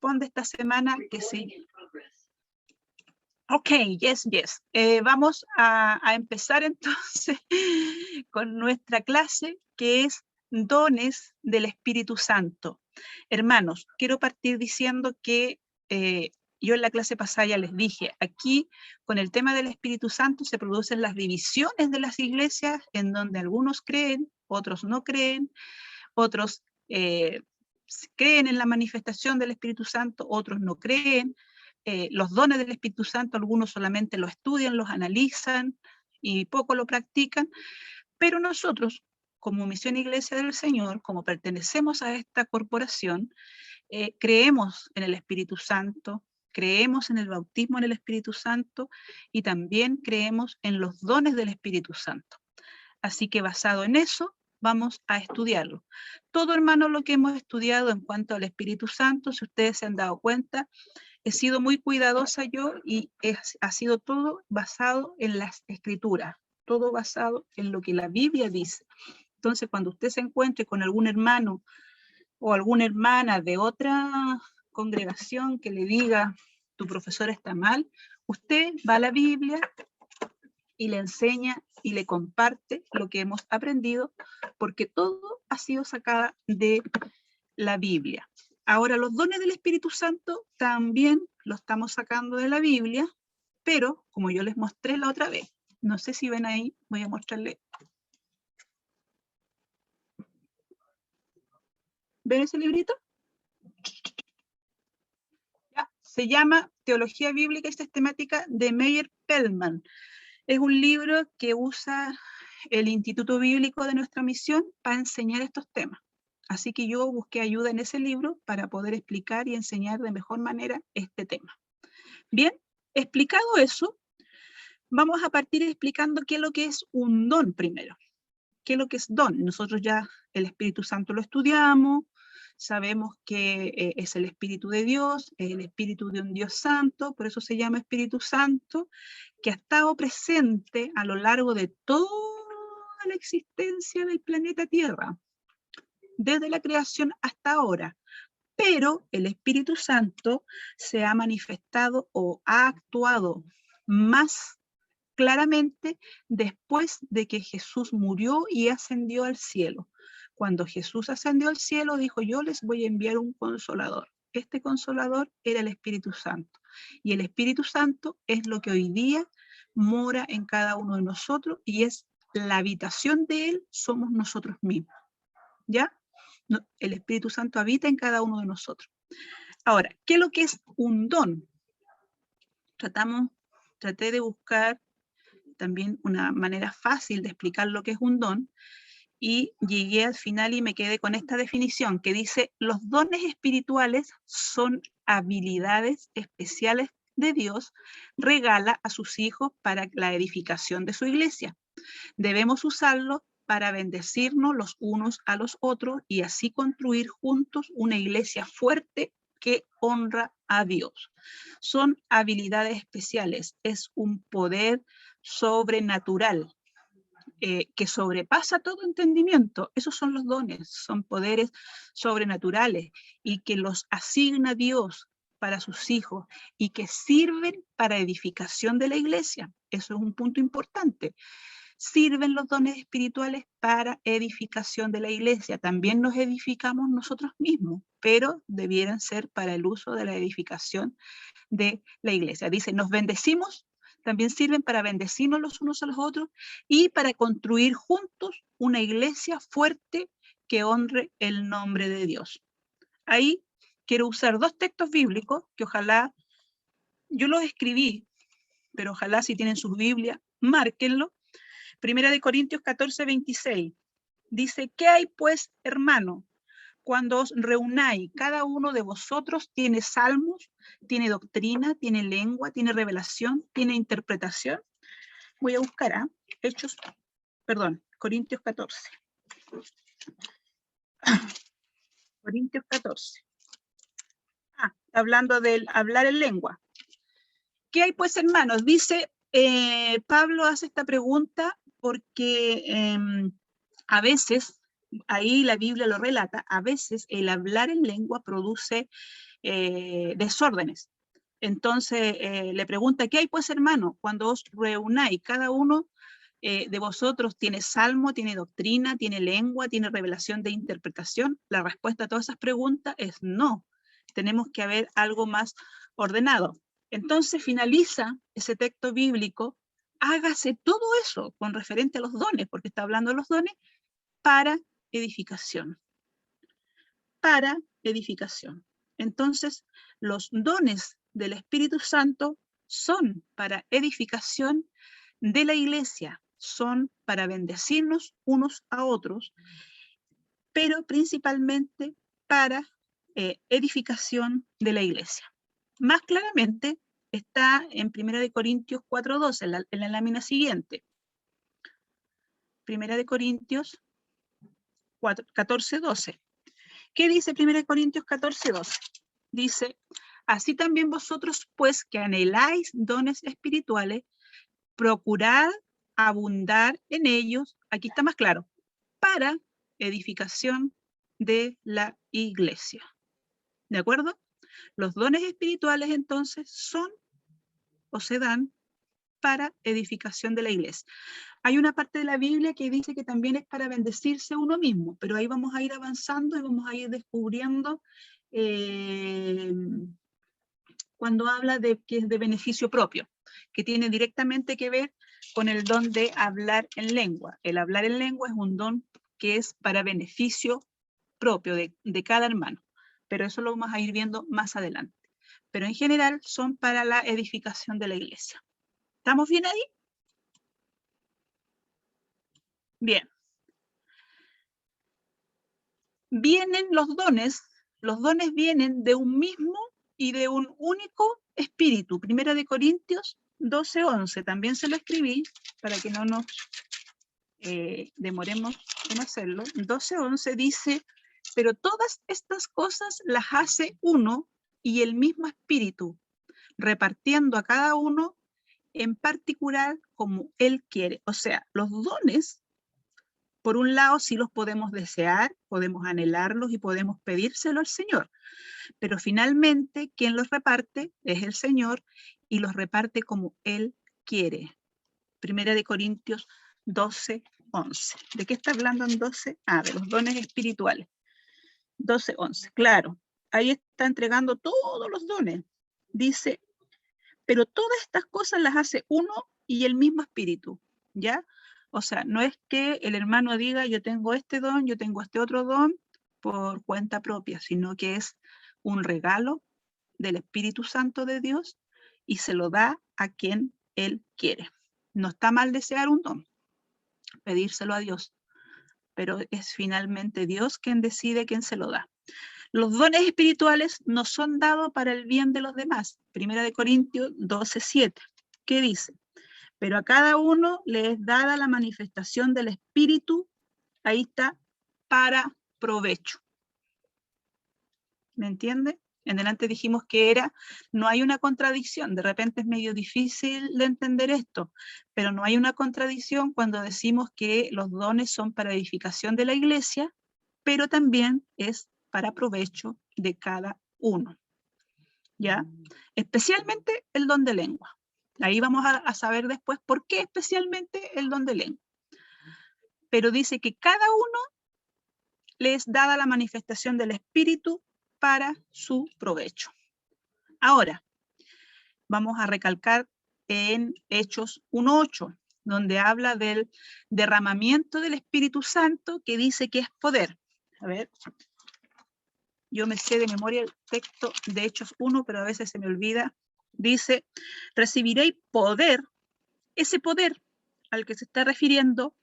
corresponde esta semana, que sí. Ok, yes. Vamos a empezar entonces con nuestra clase, que es dones del Espíritu Santo. Hermanos, quiero partir diciendo que yo en la clase pasada ya les dije, aquí con el tema del Espíritu Santo se producen las divisiones de las iglesias, en donde algunos creen, otros no creen, otros creen en la manifestación del Espíritu Santo, otros no creen. Los dones del Espíritu Santo, algunos solamente lo estudian, los analizan y poco lo practican, pero nosotros, como Misión Iglesia del Señor, como pertenecemos a esta corporación, creemos en el Espíritu Santo, creemos en el bautismo en el Espíritu Santo y también creemos en los dones del Espíritu Santo. Así que basado en eso, vamos a estudiarlo. Todo, hermano, lo que hemos estudiado en cuanto al Espíritu Santo, si ustedes se han dado cuenta, he sido muy cuidadosa yo y ha sido todo basado en las Escrituras, todo basado en lo que la Biblia dice. Entonces, cuando usted se encuentre con algún hermano o alguna hermana de otra congregación que le diga, tu profesor está mal, usted va a la Biblia y le enseña y le comparte lo que hemos aprendido, porque todo ha sido sacado de la Biblia. Ahora, los dones del Espíritu Santo también lo estamos sacando de la Biblia, pero como yo les mostré la otra vez, no sé si ven ahí, voy a mostrarle. ¿Ven ese librito? Ya, se llama Teología Bíblica y Sistemática de Meyer Pellman. Es un libro que usa el Instituto Bíblico de nuestra misión para enseñar estos temas. Así que yo busqué ayuda en ese libro para poder explicar y enseñar de mejor manera este tema. Bien, explicado eso, vamos a partir explicando qué es lo que es un don primero. ¿Qué es lo que es don? Nosotros ya el Espíritu Santo lo estudiamos, sabemos que es el Espíritu de Dios, es el Espíritu de un Dios santo, por eso se llama Espíritu Santo, que ha estado presente a lo largo de toda la existencia del planeta Tierra, desde la creación hasta ahora. Pero el Espíritu Santo se ha manifestado o ha actuado más claramente después de que Jesús murió y ascendió al cielo. Cuando Jesús ascendió al cielo, dijo, yo les voy a enviar un consolador. Este consolador era el Espíritu Santo. Y el Espíritu Santo es lo que hoy día mora en cada uno de nosotros y es la habitación de él, somos nosotros mismos. ¿Ya? El Espíritu Santo habita en cada uno de nosotros. Ahora, ¿qué es lo que es un don? Traté de buscar también una manera fácil de explicar lo que es un don, y llegué al final y me quedé con esta definición que dice, los dones espirituales son habilidades especiales de Dios, regala a sus hijos para la edificación de su iglesia. Debemos usarlos para bendecirnos los unos a los otros y así construir juntos una iglesia fuerte que honra a Dios. Son habilidades especiales, es un poder sobrenatural que sobrepasa todo entendimiento. Esos son los dones, son poderes sobrenaturales y que los asigna Dios para sus hijos y que sirven para edificación de la iglesia. Eso es un punto importante. Sirven los dones espirituales para edificación de la iglesia. También nos edificamos nosotros mismos, pero debieran ser para el uso de la edificación de la iglesia. Dice, nos bendecimos, también sirven para bendecirnos los unos a los otros y para construir juntos una iglesia fuerte que honre el nombre de Dios. Ahí quiero usar dos textos bíblicos que ojalá, yo los escribí, pero ojalá si tienen sus Biblias, márquenlo. Primera de Corintios 14, 26. Dice, ¿qué hay pues, hermano? Cuando os reunáis, cada uno de vosotros tiene salmos, tiene doctrina, tiene lengua, tiene revelación, tiene interpretación. Voy a buscar Corintios 14. Corintios 14. Hablando del hablar en lengua. ¿Qué hay pues, hermanos? Dice, Pablo hace esta pregunta porque a veces, ahí la Biblia lo relata, a veces el hablar en lengua produce desórdenes. Entonces le pregunta, ¿qué hay pues, hermano? Cuando os reunáis, cada uno de vosotros tiene salmo, tiene doctrina, tiene lengua, tiene revelación de interpretación. La respuesta a todas esas preguntas es no. Tenemos que haber algo más ordenado. Entonces finaliza ese texto bíblico, hágase todo eso con referente a los dones, porque está hablando de los dones, para edificación. Para edificación. Entonces, los dones del Espíritu Santo son para edificación de la iglesia, son para bendecirnos unos a otros, pero principalmente para edificación de la iglesia. Más claramente está en 1 Corintios 4:12, en la lámina siguiente. 1 Corintios 14:12. ¿Qué dice 1 Corintios 14:12? Dice, así también vosotros, pues, que anheláis dones espirituales, procurad abundar en ellos, aquí está más claro, para edificación de la iglesia. ¿De acuerdo? Los dones espirituales, entonces, son o se dan para edificación de la iglesia. Hay una parte de la Biblia que dice que también es para bendecirse uno mismo, pero ahí vamos a ir avanzando y vamos a ir descubriendo cuando habla de que es de beneficio propio, que tiene directamente que ver con el don de hablar en lengua. El hablar en lengua es un don que es para beneficio propio de cada hermano, pero eso lo vamos a ir viendo más adelante. Pero en general son para la edificación de la iglesia. ¿Estamos bien ahí? Bien. Vienen los dones vienen de un mismo y de un único espíritu. 1 Corintios 12:11, también se lo escribí para que no nos demoremos en hacerlo. 12:11 dice, pero todas estas cosas las hace uno y el mismo espíritu, repartiendo a cada uno en particular como él quiere. O sea, los dones, por un lado, sí los podemos desear, podemos anhelarlos y podemos pedírselo al Señor, pero finalmente quien los reparte es el Señor y los reparte como Él quiere. 1 Corintios 12:11. ¿De qué está hablando en 12? De los dones espirituales. 12:11, claro. Ahí está entregando todos los dones. Dice, pero todas estas cosas las hace uno y el mismo espíritu, ¿ya? O sea, no es que el hermano diga, yo tengo este don, yo tengo este otro don por cuenta propia, sino que es un regalo del Espíritu Santo de Dios y se lo da a quien Él quiere. No está mal desear un don, pedírselo a Dios, pero es finalmente Dios quien decide quién se lo da. Los dones espirituales no son dados para el bien de los demás. 1 Corintios 12:7. ¿Qué dice? Pero a cada uno le es dada la manifestación del Espíritu, ahí está, para provecho. ¿Me entiende? En delante dijimos que no hay una contradicción, de repente es medio difícil de entender esto, pero no hay una contradicción cuando decimos que los dones son para edificación de la iglesia, pero también es para provecho de cada uno. ¿Ya? Especialmente el don de lengua. Ahí vamos a saber después por qué especialmente el don de lengua. Pero dice que cada uno le es dada la manifestación del Espíritu para su provecho. Ahora, vamos a recalcar en Hechos 1:8, donde habla del derramamiento del Espíritu Santo, que dice que es poder. A ver, yo me sé de memoria el texto de Hechos 1, pero a veces se me olvida. Dice, recibiréis poder, ese poder al que se está refiriendo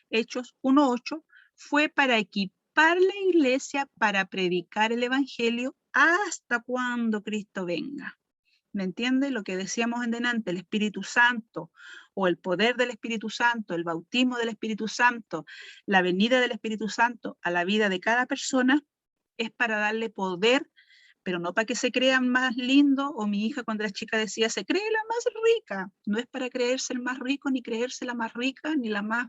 Hechos 1:8, fue para equipar la iglesia para predicar el evangelio hasta cuando Cristo venga. ¿Me entiende? Lo que decíamos en delante, el Espíritu Santo o el poder del Espíritu Santo, el bautismo del Espíritu Santo, la venida del Espíritu Santo a la vida de cada persona es para darle poder, pero no para que se crean más lindos, o mi hija cuando era chica decía, se cree la más rica. No es para creerse el más rico, ni creerse la más rica, ni la más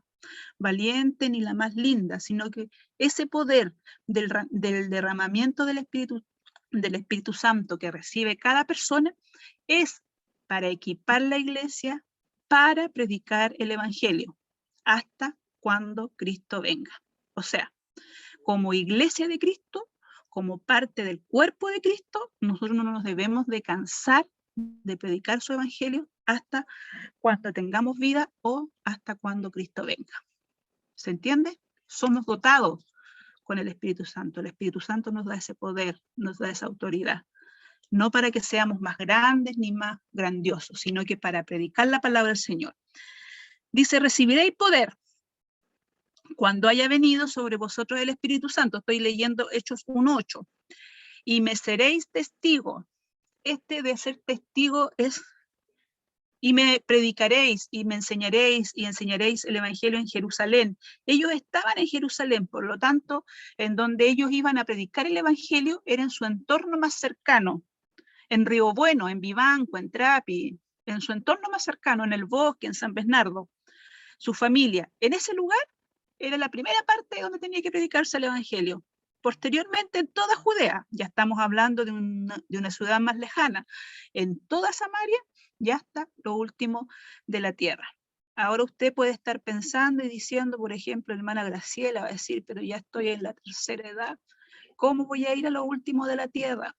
valiente, ni la más linda, sino que ese poder del derramamiento del Espíritu del Espíritu Santo que recibe cada persona es para equipar la iglesia para predicar el Evangelio hasta cuando Cristo venga. O sea, como iglesia de Cristo, como parte del cuerpo de Cristo, nosotros no nos debemos de cansar de predicar su Evangelio hasta cuando tengamos vida o hasta cuando Cristo venga. ¿Se entiende? Somos dotados con el Espíritu Santo. El Espíritu Santo nos da ese poder, nos da esa autoridad. No para que seamos más grandes ni más grandiosos, sino que para predicar la palabra del Señor. Dice, recibiréis poder cuando haya venido sobre vosotros el Espíritu Santo. Estoy leyendo Hechos 1:8. Y me seréis testigo. Este de ser testigo es, y me predicaréis, y me enseñaréis, y enseñaréis el Evangelio en Jerusalén. Ellos estaban en Jerusalén, por lo tanto, en donde ellos iban a predicar el Evangelio, era en su entorno más cercano. En Río Bueno, en Vivanco, en Trapi, en su entorno más cercano, en el bosque, en San Bernardo, su familia. En ese lugar era la primera parte donde tenía que predicarse el Evangelio. Posteriormente en toda Judea, ya estamos hablando de una ciudad más lejana, en toda Samaria, ya está lo último de la tierra. Ahora usted puede estar pensando y diciendo, por ejemplo, hermana Graciela va a decir, pero ya estoy en la tercera edad, ¿cómo voy a ir a lo último de la tierra?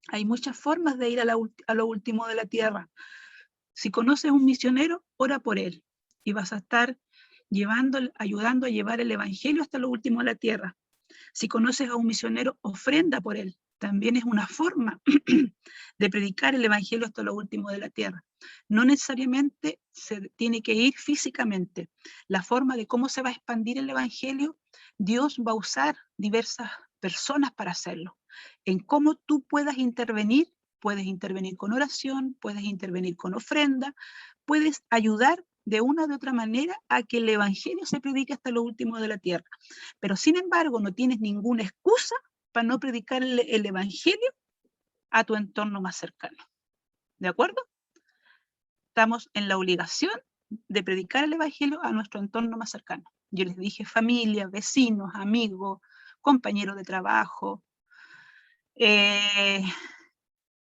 Hay muchas formas de ir a lo último de la tierra. Si conoces un misionero, ora por él y vas a estar ayudando a llevar el Evangelio hasta lo último de la tierra. Si conoces a un misionero, ofrenda por él. También es una forma de predicar el Evangelio hasta lo último de la tierra. No necesariamente se tiene que ir físicamente. La forma de cómo se va a expandir el Evangelio, Dios va a usar diversas personas para hacerlo. En cómo tú puedas intervenir con oración, puedes intervenir con ofrenda, puedes ayudar de una u otra manera a que el Evangelio se predique hasta lo último de la tierra. Pero sin embargo, no tienes ninguna excusa para no predicar el Evangelio a tu entorno más cercano. ¿De acuerdo? Estamos en la obligación de predicar el Evangelio a nuestro entorno más cercano. Yo les dije familia, vecinos, amigos, compañeros de trabajo,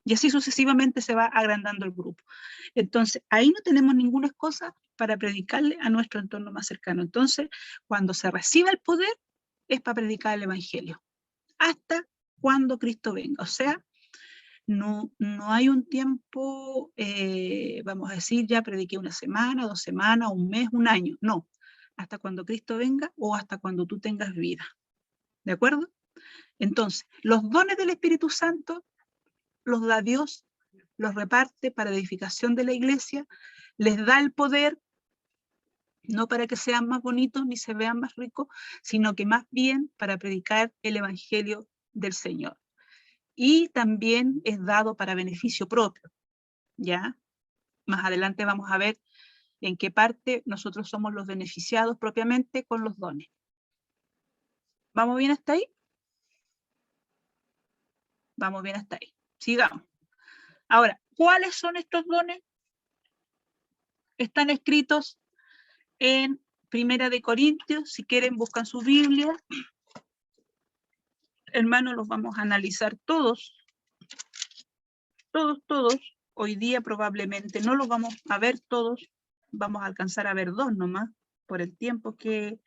y así sucesivamente se va agrandando el grupo. Entonces, ahí no tenemos ninguna excusa para predicarle a nuestro entorno más cercano. Entonces, cuando se reciba el poder, es para predicar el Evangelio, hasta cuando Cristo venga. O sea, no hay un tiempo, vamos a decir, ya prediqué una semana, 2 semanas, un mes, un año. No, hasta cuando Cristo venga o hasta cuando tú tengas vida. ¿De acuerdo? Entonces, los dones del Espíritu Santo los da Dios, los reparte para edificación de la iglesia, les da el poder, no para que sean más bonitos ni se vean más ricos, sino que más bien para predicar el Evangelio del Señor. Y también es dado para beneficio propio, ¿ya? Más adelante vamos a ver en qué parte nosotros somos los beneficiados propiamente con los dones. ¿Vamos bien hasta ahí? Vamos bien hasta ahí. Sigamos. Ahora, ¿cuáles son estos dones? Están escritos en Primera de Corintios. Si quieren, buscan su Biblia. Hermanos, los vamos a analizar todos. Todos. Hoy día probablemente no los vamos a ver todos. Vamos a alcanzar a ver 2 nomás, por el tiempo que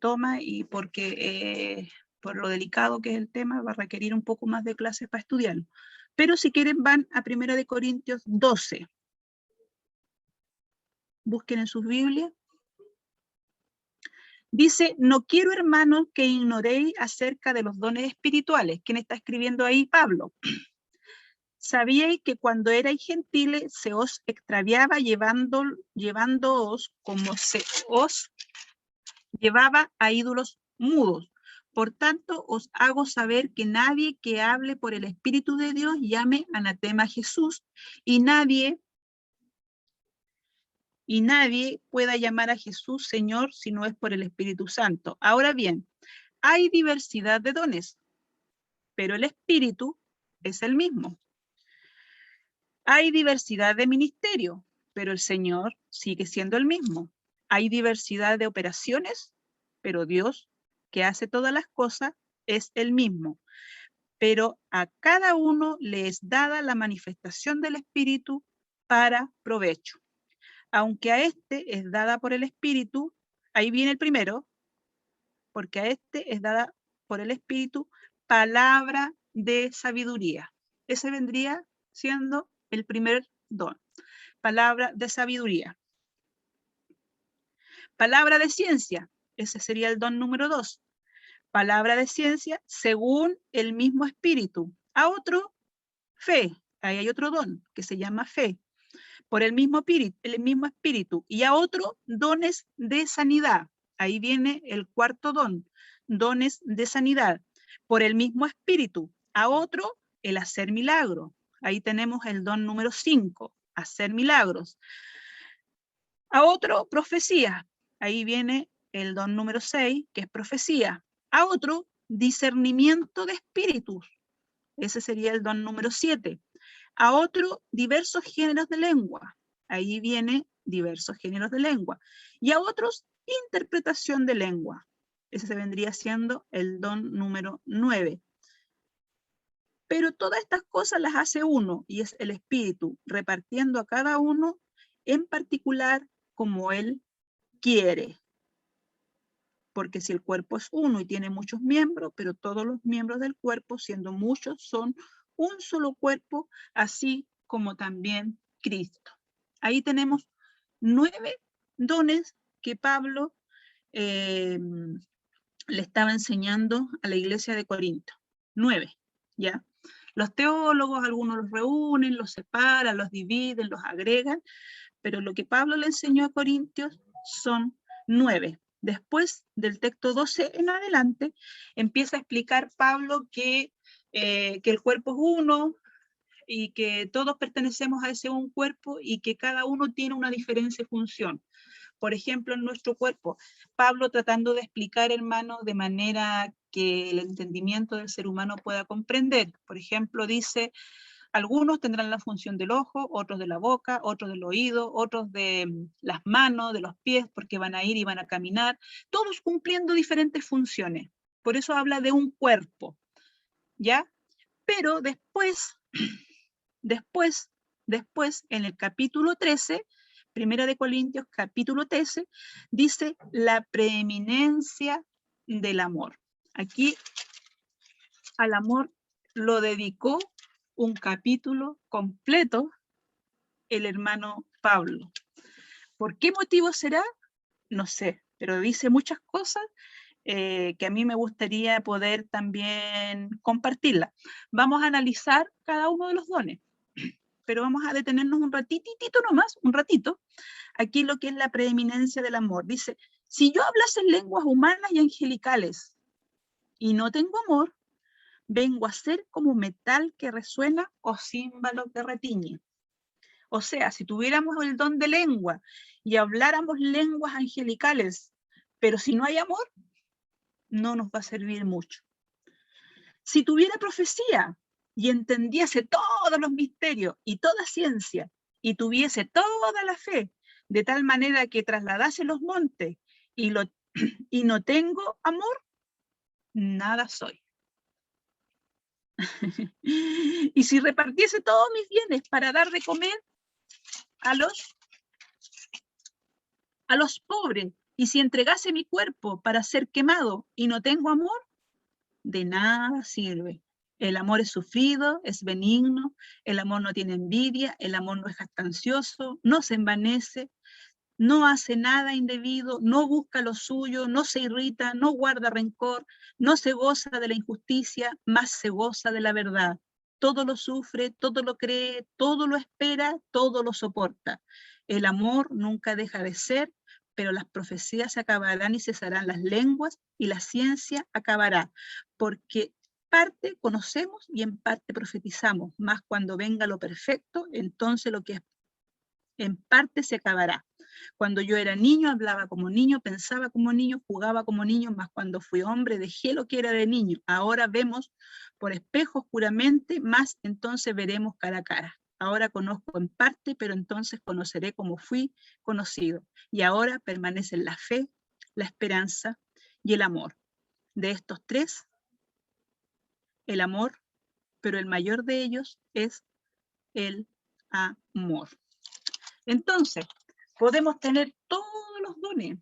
toma y porque por lo delicado que es el tema, va a requerir un poco más de clases para estudiarlo. Pero si quieren, van a 1 Corintios 12. Busquen en sus Biblias. Dice, no quiero, hermanos, que ignoréis acerca de los dones espirituales. ¿Quién está escribiendo ahí? Pablo. Sabíais que cuando erais gentiles se os extraviaba llevándoos como se os llevaba a ídolos mudos. Por tanto, os hago saber que nadie que hable por el Espíritu de Dios llame anatema a Jesús, y nadie pueda llamar a Jesús Señor si no es por el Espíritu Santo. Ahora bien, hay diversidad de dones, pero el Espíritu es el mismo. Hay diversidad de ministerio, pero el Señor sigue siendo el mismo. Hay diversidad de operaciones, pero Dios, que hace todas las cosas, es el mismo. pero a cada uno le es dada la manifestación del Espíritu para provecho. Aunque a este es dada por el Espíritu, ahí viene el primero, porque a este es dada por el Espíritu palabra de sabiduría. Ese vendría siendo el primer don, palabra de sabiduría. Palabra de ciencia, ese sería el don número 2. Palabra de ciencia según el mismo Espíritu. A otro, fe. Ahí hay otro don que se llama fe, por el mismo espíritu. Y a otro, dones de sanidad. Ahí viene el cuarto don, dones de sanidad, por el mismo espíritu. A otro, el hacer milagro. Ahí tenemos el don número 5, hacer milagros. A otro, profecía. Ahí viene el don número 6, que es profecía. A otro, discernimiento de espíritus. Ese sería el don número 7. A otro, diversos géneros de lengua. Ahí viene diversos géneros de lengua. Y a otros, interpretación de lengua. Ese se vendría siendo el don número 9. Pero todas estas cosas las hace uno, y es el Espíritu, repartiendo a cada uno en particular como Él quiere. Porque si el cuerpo es uno y tiene muchos miembros, pero todos los miembros del cuerpo, siendo muchos, son un solo cuerpo, así como también Cristo. Ahí tenemos 9 dones que Pablo le estaba enseñando a la iglesia de Corinto. 9, ¿ya? Los teólogos, algunos los reúnen, los separan, los dividen, los agregan, pero lo que Pablo le enseñó a Corintios son 9. Después del texto 12 en adelante, empieza a explicar Pablo que el cuerpo es uno y que todos pertenecemos a ese un cuerpo y que cada uno tiene una diferente función. Por ejemplo, en nuestro cuerpo, Pablo tratando de explicar, hermano, de manera que el entendimiento del ser humano pueda comprender. Por ejemplo, dice, algunos tendrán la función del ojo, otros de la boca, otros del oído, otros de las manos, de los pies, porque van a ir y van a caminar, todos cumpliendo diferentes funciones. Por eso habla de un cuerpo, ¿ya? Pero después, en el capítulo 13, Primera de Corintios, capítulo 13, dice la preeminencia del amor. Aquí al amor lo dedicó un capítulo completo el hermano Pablo. ¿Por qué motivo será? No sé, pero dice muchas cosas que a mí me gustaría poder también compartirla. Vamos a analizar cada uno de los dones, pero vamos a detenernos un ratitito nomás, un ratito, aquí lo que es la preeminencia del amor. Dice, si yo hablase en lenguas humanas y angelicales y no tengo amor, vengo a ser como metal que resuena o címbalo que retiñe. O sea, si tuviéramos el don de lengua y habláramos lenguas angelicales, pero si no hay amor, no nos va a servir mucho. Si tuviera profecía y entendiese todos los misterios y toda ciencia y tuviese toda la fe, de tal manera que trasladase los montes y no tengo amor, nada soy. Y si repartiese todos mis bienes para dar de comer a los pobres, y si entregase mi cuerpo para ser quemado y no tengo amor, de nada sirve. El amor es sufrido, es benigno, el amor no tiene envidia, el amor no es jactancioso, no se envanece, no hace nada indebido, no busca lo suyo, no se irrita, no guarda rencor, no se goza de la injusticia, más se goza de la verdad. Todo lo sufre, todo lo cree, todo lo espera, todo lo soporta. El amor nunca deja de ser, pero las profecías se acabarán y cesarán las lenguas y la ciencia acabará, porque parte conocemos y en parte profetizamos, más cuando venga lo perfecto, entonces lo que es en parte se acabará. Cuando yo era niño, hablaba como niño, pensaba como niño, jugaba como niño, mas cuando fui hombre dejé lo que era de niño. Ahora vemos por espejo oscuramente, más entonces veremos cara a cara. Ahora conozco en parte, pero entonces conoceré como fui conocido. Y ahora permanecen la fe, la esperanza y el amor. De estos tres, el amor pero el mayor de ellos es el amor. Entonces, podemos tener todos los dones,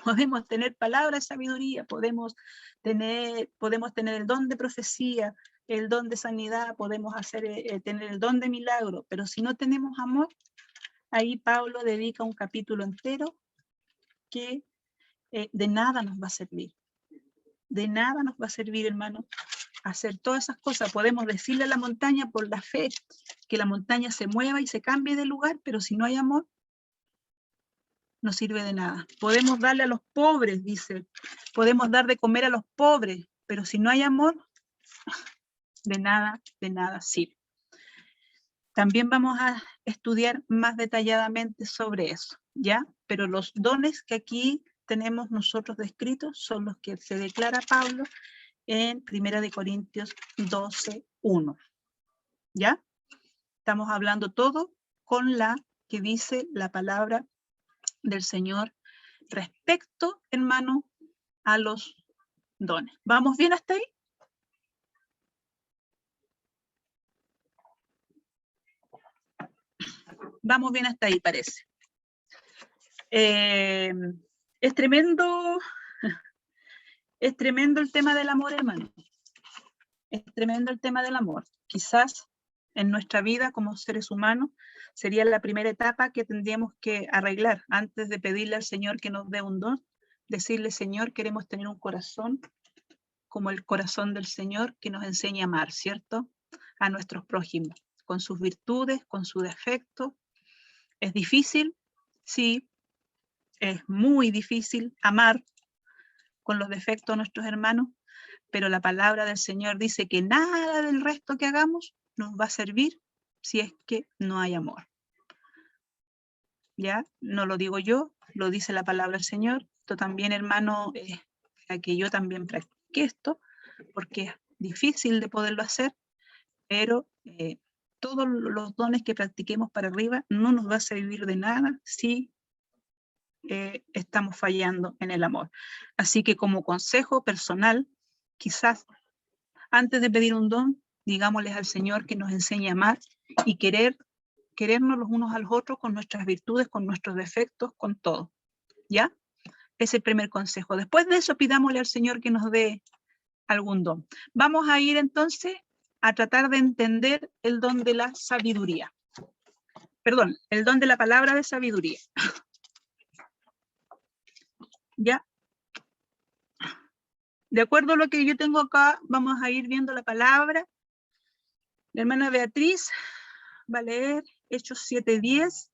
podemos tener palabra de sabiduría, podemos tener el don de profecía, el don de sanidad, podemos tener el don de milagro, pero si no tenemos amor, ahí Pablo dedica un capítulo entero que de nada nos va a servir. De nada nos va a servir, hermano, hacer todas esas cosas. Podemos decirle a la montaña por la fe que la montaña se mueva y se cambie de lugar, pero si no hay amor, no sirve de nada. Podemos darle a los pobres, dice, podemos dar de comer a los pobres, pero si no hay amor, de nada sirve. También vamos a estudiar más detalladamente sobre eso, ¿ya? Pero los dones que aquí tenemos nosotros descritos son los que se declara Pablo en 1 Corintios 12:1, ¿ya? Estamos hablando todo con la que dice la palabra del Señor respecto, hermano, a los dones. ¿Vamos bien hasta ahí? Vamos bien hasta ahí, parece. Es tremendo el tema del amor, hermano. Es tremendo el tema del amor. Quizás en nuestra vida como seres humanos sería la primera etapa que tendríamos que arreglar antes de pedirle al Señor que nos dé un don. Decirle, Señor, queremos tener un corazón como el corazón del Señor que nos enseña a amar, ¿cierto? A nuestros prójimos, con sus virtudes, con sus defectos. ¿Es difícil? Sí. Es muy difícil amar con los defectos de nuestros hermanos, pero la palabra del Señor dice que nada del resto que hagamos nos va a servir si es que no hay amor. ¿Ya? No lo digo yo, lo dice la palabra del Señor. Esto también, hermano, para que yo también practique esto, porque es difícil de poderlo hacer, pero todos los dones que practiquemos para arriba no nos va a servir de nada si estamos fallando en el amor. Así que como consejo personal, quizás antes de pedir un don, digámosles al Señor que nos enseñe a amar y querernos los unos a los otros con nuestras virtudes, con nuestros defectos, con todo. ¿Ya? Es el primer consejo. Después de eso, pidámosle al Señor que nos dé algún don. Vamos a ir entonces a tratar de entender el don de la sabiduría. Perdón, el don de la palabra de sabiduría. ¿Ya? De acuerdo a lo que yo tengo acá, vamos a ir viendo la palabra. La hermana Beatriz va a leer Hechos 7:10,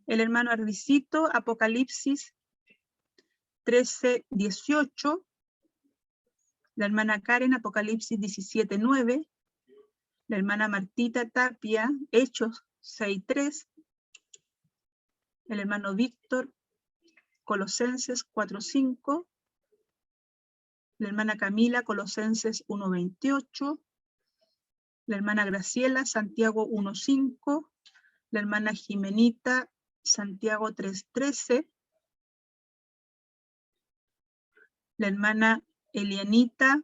el hermano Ardicito, Apocalipsis 13:18, la hermana Karen, Apocalipsis 17:9, la hermana Martita Tapia, Hechos 6:3, el hermano Víctor, Colosenses 4:5, la hermana Camila, Colosenses 1:28, la hermana Graciela, Santiago 1:5, la hermana Jimenita, Santiago 3:13, la hermana Elianita,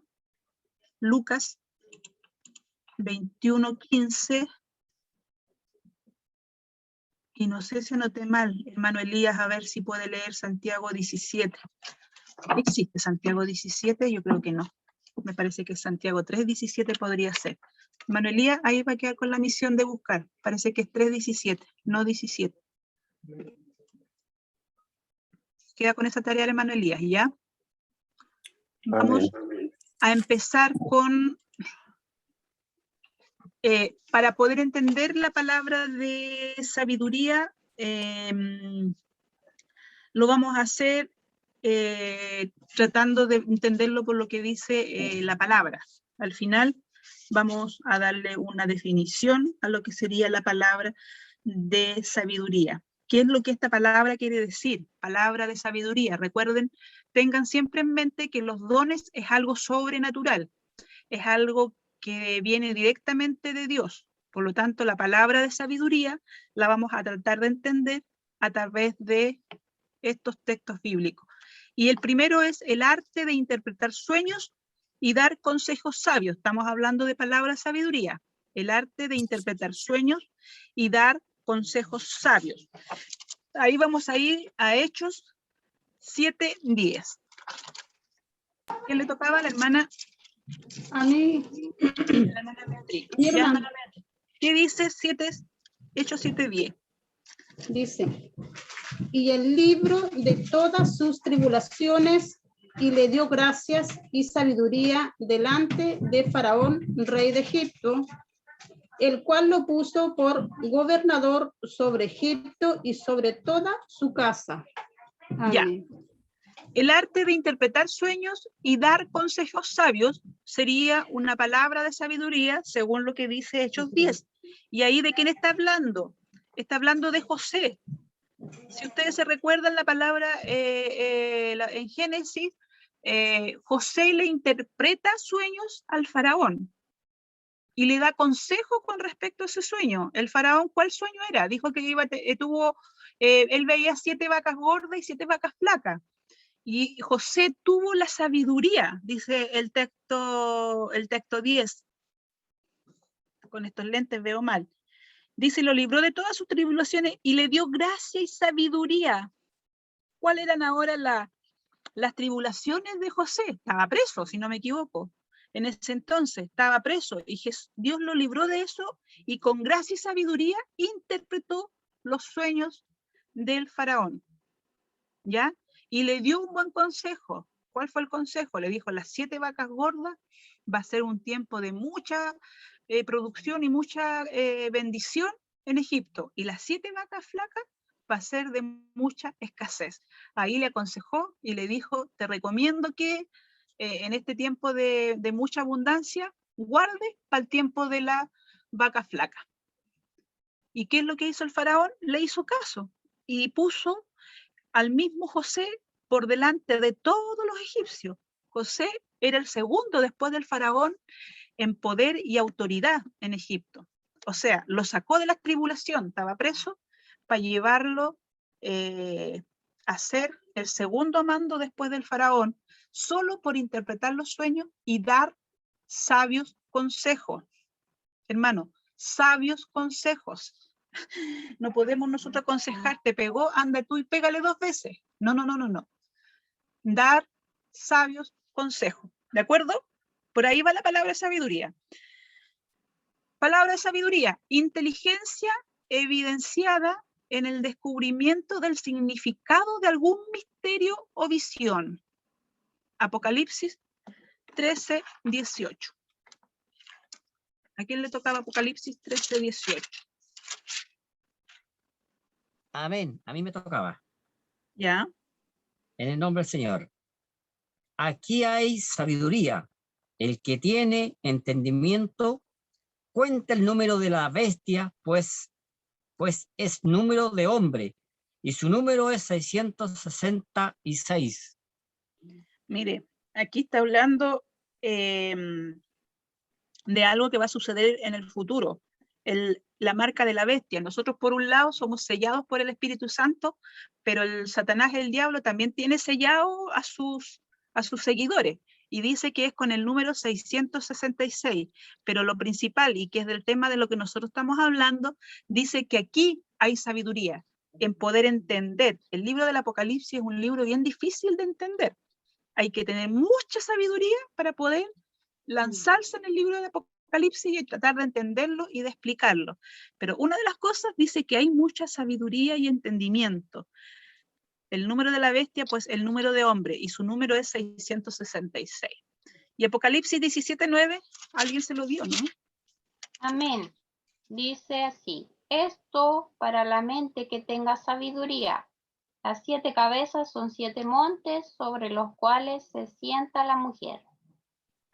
Lucas 21:15, y no sé si anoté mal, hermano Elías, a ver si puede leer Santiago 17. ¿Existe Santiago 17? Yo creo que no. Me parece que Santiago 3:17 podría ser. Hermano Elías, ahí va a quedar con la misión de buscar. Parece que es 3:17, no 17. Queda con esa tarea, hermano Elías, ¿ya? Vamos a empezar con... para poder entender la palabra de sabiduría, lo vamos a hacer tratando de entenderlo por lo que dice la palabra. Al final vamos a darle una definición a lo que sería la palabra de sabiduría. ¿Qué es lo que esta palabra quiere decir? Palabra de sabiduría. Recuerden, tengan siempre en mente que los dones es algo sobrenatural, es algo que viene directamente de Dios. Por lo tanto, la palabra de sabiduría la vamos a tratar de entender a través de estos textos bíblicos. Y el primero es el arte de interpretar sueños y dar consejos sabios. Estamos hablando de palabra sabiduría, el arte de interpretar sueños y dar consejos sabios. Ahí vamos a ir a Hechos 7:10. ¿Quién le tocaba? La hermana. A mí. La hermana Beatriz. Ya, hermana Beatriz. ¿Qué dice Hechos 7:10? Dice, y el libro de todas sus tribulaciones, y le dio gracias y sabiduría delante de Faraón, rey de Egipto, el cual lo puso por gobernador sobre Egipto y sobre toda su casa. Amén. Ya. El arte de interpretar sueños y dar consejos sabios sería una palabra de sabiduría, según lo que dice Hechos 10. ¿Y ahí de quién está hablando? Está hablando de José. Si ustedes se recuerdan la palabra en Génesis, José le interpreta sueños al faraón y le da consejo con respecto a ese sueño. El faraón, ¿cuál sueño era? Dijo que él veía 7 vacas gordas y 7 vacas flacas. Y José tuvo la sabiduría, dice el texto 10. Con estos lentes veo mal. Dice, lo libró de todas sus tribulaciones y le dio gracia y sabiduría. ¿Cuáles eran ahora las tribulaciones de José? Estaba preso, si no me equivoco. En ese entonces estaba preso y Dios lo libró de eso y con gracia y sabiduría interpretó los sueños del faraón. ¿Ya? Y le dio un buen consejo. ¿Cuál fue el consejo? Le dijo, las 7 vacas gordas va a ser un tiempo de mucha producción y mucha bendición en Egipto. Y las 7 vacas flacas va a ser de mucha escasez. Ahí le aconsejó y le dijo, te recomiendo que en este tiempo de mucha abundancia, guarde para el tiempo de la vaca flaca. ¿Y qué es lo que hizo el faraón? Le hizo caso y puso al mismo José por delante de todos los egipcios. José era el segundo después del faraón en poder y autoridad en Egipto. O sea, lo sacó de la tribulación, estaba preso, para llevarlo a ser el segundo mando después del faraón, solo por interpretar los sueños y dar sabios consejos. Hermano, sabios consejos. No podemos nosotros aconsejar, te pegó, anda tú y pégale 2 veces. No. Dar sabios consejos. ¿De acuerdo? Por ahí va la palabra sabiduría. Palabra de sabiduría, inteligencia evidenciada en el descubrimiento del significado de algún misterio o visión. Apocalipsis 13:18. ¿A quién le tocaba Apocalipsis 13:18? Amén. A mí me tocaba. ¿Ya? En el nombre del Señor. Aquí hay sabiduría. El que tiene entendimiento cuenta el número de la bestia, pues es número de hombre, y su número es 666. Mire, aquí está hablando de algo que va a suceder en el futuro. La marca de la bestia. Nosotros por un lado somos sellados por el Espíritu Santo, pero el Satanás, el diablo, también tiene sellado a sus seguidores. Y dice que es con el número 666. Pero lo principal, y que es del tema de lo que nosotros estamos hablando, dice que aquí hay sabiduría, en poder entender. El libro del Apocalipsis es un libro bien difícil de entender. Hay que tener mucha sabiduría para poder lanzarse en el libro de Apocalipsis y tratar de entenderlo y de explicarlo. Pero una de las cosas dice que hay mucha sabiduría y entendimiento. El número de la bestia, pues el número de hombre, y su número es 666. Y Apocalipsis 17:9, alguien se lo dio, ¿no? Amén. Dice así, esto para la mente que tenga sabiduría. Las 7 cabezas son 7 montes sobre los cuales se sienta la mujer.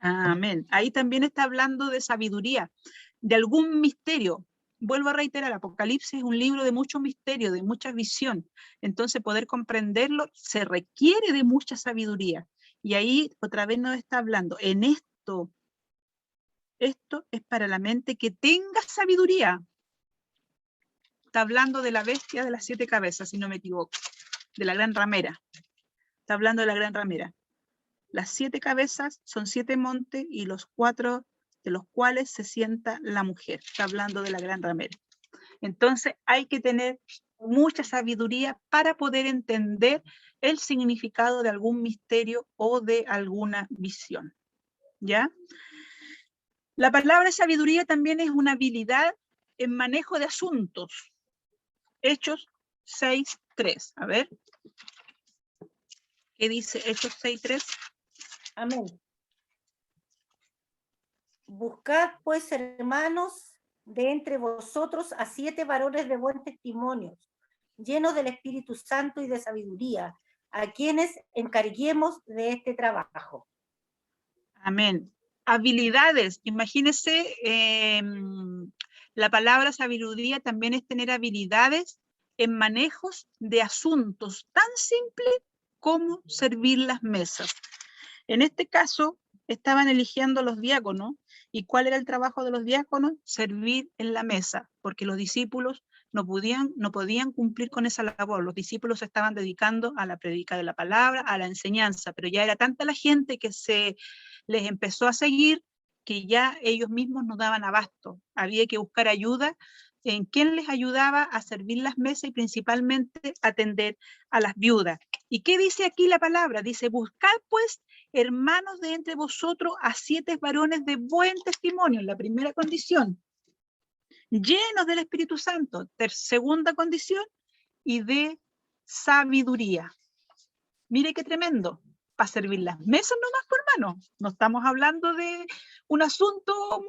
Amén. Ahí también está hablando de sabiduría, de algún misterio. Vuelvo a reiterar, Apocalipsis es un libro de mucho misterio, de mucha visión. Entonces, poder comprenderlo se requiere de mucha sabiduría. Y ahí otra vez nos está hablando, en esto es para la mente que tenga sabiduría. Está hablando de la bestia de las 7 cabezas, si no me equivoco, de la gran ramera. Está hablando de la gran ramera. Las 7 cabezas son 7 montes y los 4 de los cuales se sienta la mujer. Está hablando de la gran ramera. Entonces hay que tener mucha sabiduría para poder entender el significado de algún misterio o de alguna visión. ¿Ya? La palabra sabiduría también es una habilidad en manejo de asuntos. Hechos 6:3. A ver. ¿Qué dice Hechos 6:3? Amén. Buscad, pues, hermanos, de entre vosotros a 7 varones de buen testimonio, llenos del Espíritu Santo y de sabiduría, a quienes encarguemos de este trabajo. Amén. Habilidades. Imagínense, la palabra sabiduría también es tener habilidades en manejos de asuntos tan simples como servir las mesas. En este caso, estaban eligiendo los diáconos. ¿Y cuál era el trabajo de los diáconos? Servir en la mesa, porque los discípulos no podían cumplir con esa labor. Los discípulos se estaban dedicando a la predica de la palabra, a la enseñanza, pero ya era tanta la gente que se les empezó a seguir que ya ellos mismos no daban abasto. Había que buscar ayuda en quién les ayudaba a servir las mesas y principalmente atender a las viudas. ¿Y qué dice aquí la palabra? Dice, buscad pues, hermanos de entre vosotros, a 7 varones de buen testimonio, en la primera condición, llenos del Espíritu Santo, segunda condición, y de sabiduría. Mire qué tremendo, para servir las mesas nomás, por hermano. No estamos hablando de un asunto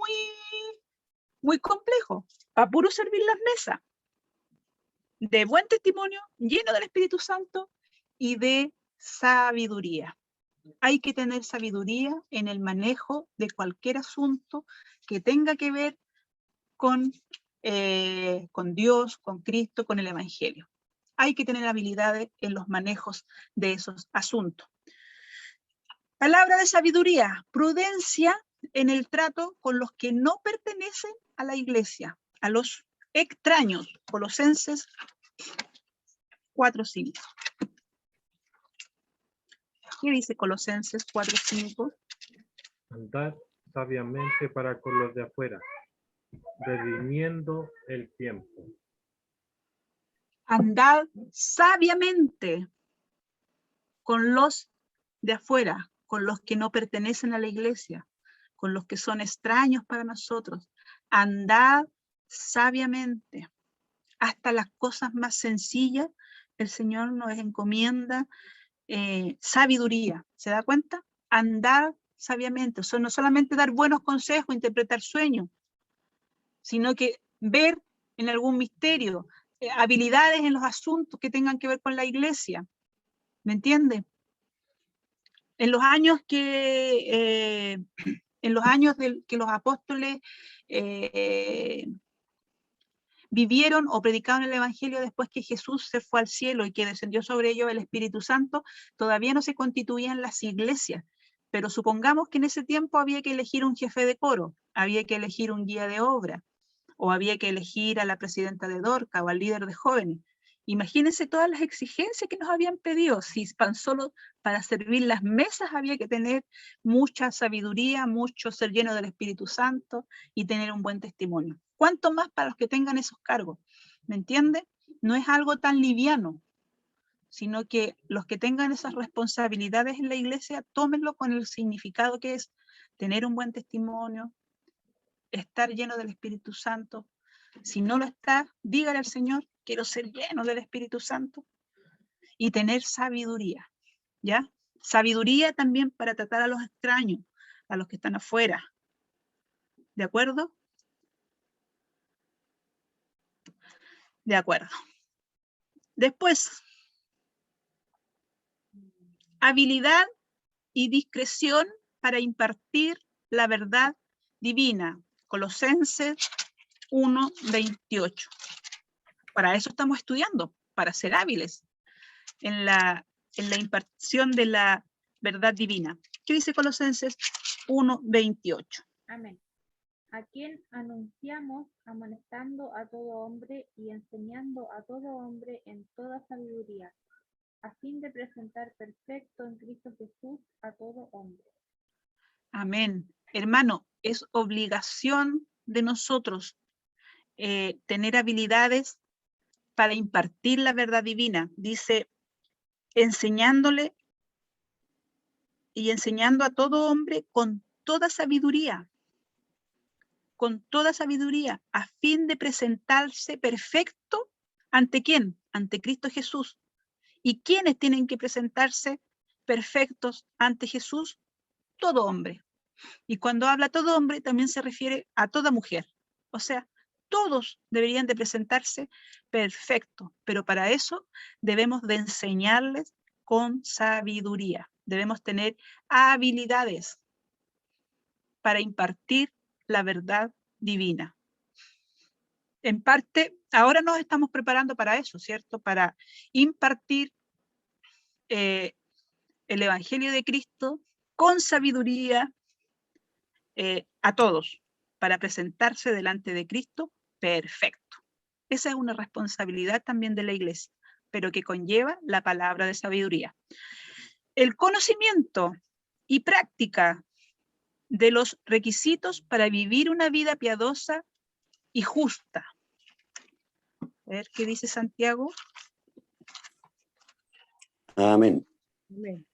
muy complejo, para puro servir las mesas. De buen testimonio, lleno del Espíritu Santo y de sabiduría. Hay que tener sabiduría en el manejo de cualquier asunto que tenga que ver con Dios, con Cristo, con el Evangelio. Hay que tener habilidades en los manejos de esos asuntos. Palabra de sabiduría, prudencia en el trato con los que no pertenecen a la iglesia, a los extraños. Colosenses 4:5. ¿Qué dice Colosenses 4:5? Andad sabiamente para con los de afuera, redimiendo el tiempo. Andad sabiamente con los de afuera, con los que no pertenecen a la iglesia, con los que son extraños para nosotros. Andad sabiamente. Hasta las cosas más sencillas, el Señor nos encomienda sabiduría. ¿Se da cuenta? Andar sabiamente. O sea, no solamente dar buenos consejos, interpretar sueños, sino que ver en algún misterio, habilidades en los asuntos que tengan que ver con la iglesia. ¿Me entiende? En los años que los apóstoles vivieron o predicaron el Evangelio después que Jesús se fue al cielo y que descendió sobre ellos el Espíritu Santo, todavía no se constituían las iglesias. Pero supongamos que en ese tiempo había que elegir un jefe de coro, había que elegir un guía de obra, o había que elegir a la presidenta de Dorca o al líder de jóvenes. Imagínense todas las exigencias que nos habían pedido. Si tan solo para servir las mesas había que tener mucha sabiduría, mucho ser lleno del Espíritu Santo y tener un buen testimonio. ¿Cuánto más para los que tengan esos cargos? ¿Me entiende? No es algo tan liviano, sino que los que tengan esas responsabilidades en la iglesia, tómenlo con el significado que es tener un buen testimonio, estar lleno del Espíritu Santo. Si no lo está, dígale al Señor, quiero ser lleno del Espíritu Santo y tener sabiduría, ¿ya? Sabiduría también para tratar a los extraños, a los que están afuera, ¿de acuerdo? De acuerdo. Después, habilidad y discreción para impartir la verdad divina. Colosenses 1:28. Para eso estamos estudiando, para ser hábiles en la impartición de la verdad divina. ¿Qué dice Colosenses 1:28? Amén. A quien anunciamos amonestando a todo hombre y enseñando a todo hombre en toda sabiduría, a fin de presentar perfecto en Cristo Jesús a todo hombre. Amén. Hermano, es obligación de nosotros tener habilidades para impartir la verdad divina. Dice, enseñándole y enseñando a todo hombre con toda sabiduría, a fin de presentarse perfecto, ¿ante quién? Ante Cristo Jesús. ¿Y quiénes tienen que presentarse perfectos ante Jesús? Todo hombre. Y cuando habla todo hombre, también se refiere a toda mujer. O sea, todos deberían de presentarse perfectos, pero para eso debemos de enseñarles con sabiduría. Debemos tener habilidades para impartir la verdad divina. En parte, ahora nos estamos preparando para eso, ¿cierto? Para impartir el Evangelio de Cristo con sabiduría a todos, para presentarse delante de Cristo perfecto. Esa es una responsabilidad también de la iglesia, pero que conlleva la palabra de sabiduría. El conocimiento y práctica de los requisitos para vivir una vida piadosa y justa. A ver qué dice Santiago. Amén. Amén.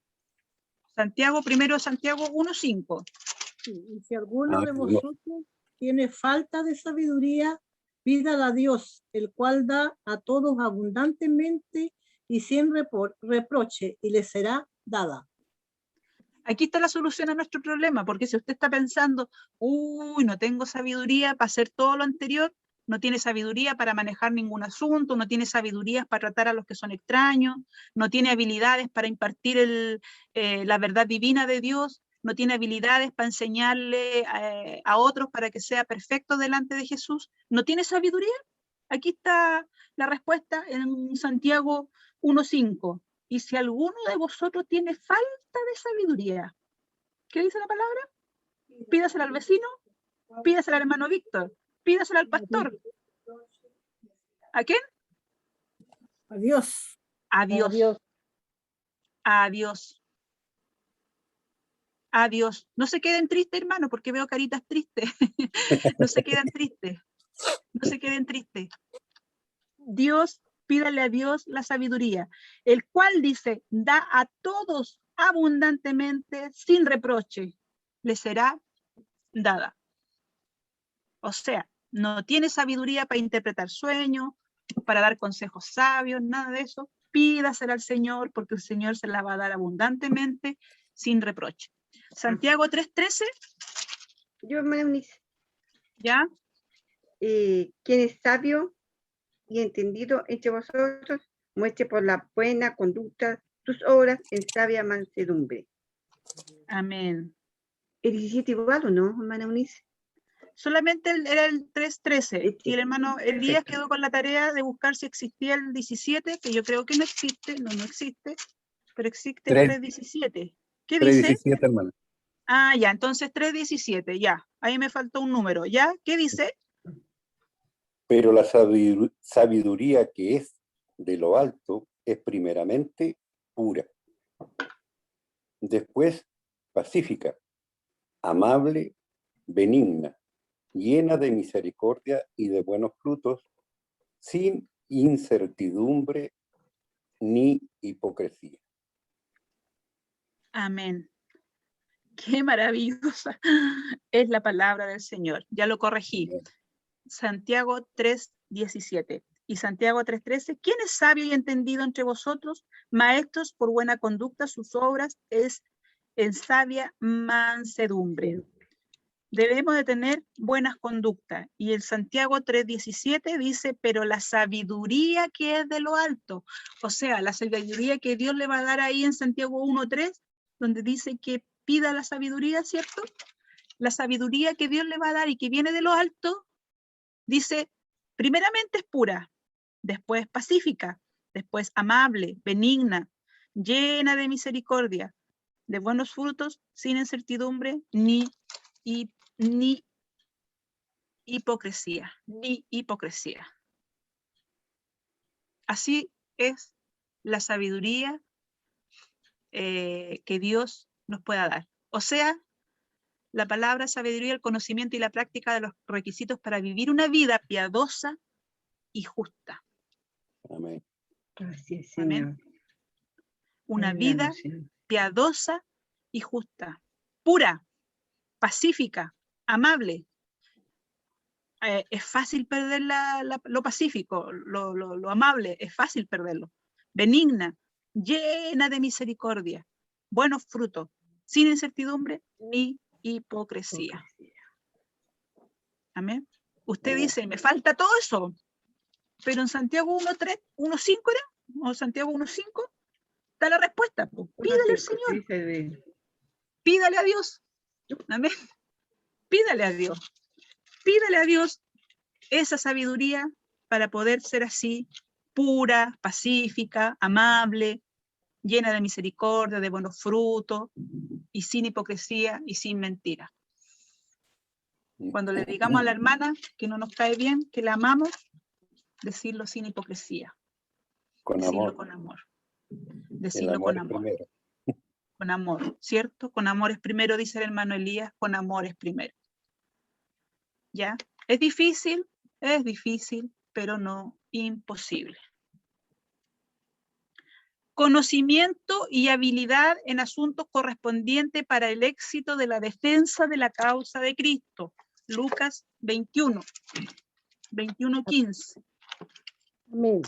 Santiago, primero Santiago 1:5. Sí, y si alguno de no. vosotros tiene falta de sabiduría, pídala a Dios, el cual da a todos abundantemente y sin reproche, y le será dada. Aquí está la solución a nuestro problema, porque si usted está pensando, uy, no tengo sabiduría para hacer todo lo anterior, no tiene sabiduría para manejar ningún asunto, no tiene sabiduría para tratar a los que son extraños, no tiene habilidades para impartir la verdad divina de Dios, no tiene habilidades para enseñarle a otros para que sea perfecto delante de Jesús, no tiene sabiduría. Aquí está la respuesta en Santiago 1:5. Y si alguno de vosotros tiene falta de sabiduría, ¿qué dice la palabra? Pídasela al vecino, pídasela al hermano Víctor, pídasela al pastor. ¿A quién? A Dios. A Dios. Dios. A Dios. A Dios. No se queden tristes, hermano, porque veo caritas tristes. No se queden tristes. No se queden tristes. Dios, pídale a Dios la sabiduría, el cual dice, da a todos abundantemente, sin reproche, le será dada. O sea, no tiene sabiduría para interpretar sueños, para dar consejos sabios, nada de eso. Pídasela al Señor, porque el Señor se la va a dar abundantemente, sin reproche. Santiago 3:13. Yo, hermana Eunice, ¿Ya? quien es sabio y entendido entre vosotros, muestre por la buena conducta tus obras en sabia mansedumbre. Amén. ¿El 17 igual o no, hermana Eunice? Solamente era el 3:13 y el hermano Elías Perfecto. quedó con la tarea de buscar si existía el 17, que yo creo que no existe, no existe, pero existe el 3:17. ¿Qué dice? 3:17, hermano. Ah, ya, entonces 3:17, ya, ahí me faltó un número, ¿ya? ¿Qué dice? Pero la sabiduría que es de lo alto es primeramente pura, después pacífica, amable, benigna, llena de misericordia y de buenos frutos, sin incertidumbre ni hipocresía. Amén. Qué maravillosa es la palabra del Señor. Ya lo corregí. Santiago 3:17 y Santiago 3:13. ¿Quién es sabio y entendido entre vosotros? Maestros por buena conducta, sus obras es en sabia mansedumbre. Debemos de tener buenas conductas. Y el Santiago 3:17 dice, pero la sabiduría que es de lo alto, o sea, la sabiduría que Dios le va a dar ahí en Santiago 1:3, donde dice que pida la sabiduría, ¿cierto? La sabiduría que Dios le va a dar y que viene de lo alto, dice, primeramente es pura, después pacífica, después amable, benigna, llena de misericordia, de buenos frutos, sin incertidumbre ni hipocresía, Así es la sabiduría que Dios nos pueda dar. O sea, la palabra sabiduría, el conocimiento y la práctica de los requisitos para vivir una vida piadosa y justa. Amén. Gracias, Amén. Señor. Una Ayúdanos, vida Señor. piadosa y justa, pura, pacífica, amable. Es fácil perder lo pacífico, lo amable, es fácil perderlo. Benigna, llena de misericordia, buenos frutos, sin incertidumbre ni hipocresía. Amén. Usted Amén. dice, me falta todo eso, pero en Santiago 1:3, 1:5 era, o Santiago 1:5, está la respuesta. Pues. Pídale al Señor, Sí, se ve. pídale a Dios. Amén. Pídale a Dios. Pídale a Dios esa sabiduría para poder ser así, pura, pacífica, amable, llena de misericordia, de buenos frutos, y sin hipocresía y sin mentira. Cuando le digamos a la hermana que no nos cae bien, que la amamos, decirlo sin hipocresía. Con Decirlo amor. con amor. El Decirlo amor con es amor. primero. Con amor, ¿cierto? Con amor es primero, dice el hermano Elías, con amor es primero. ¿Ya? Es difícil, pero no imposible. Conocimiento y habilidad en asuntos correspondientes para el éxito de la defensa de la causa de Cristo. Lucas 21, 21:15. Amén.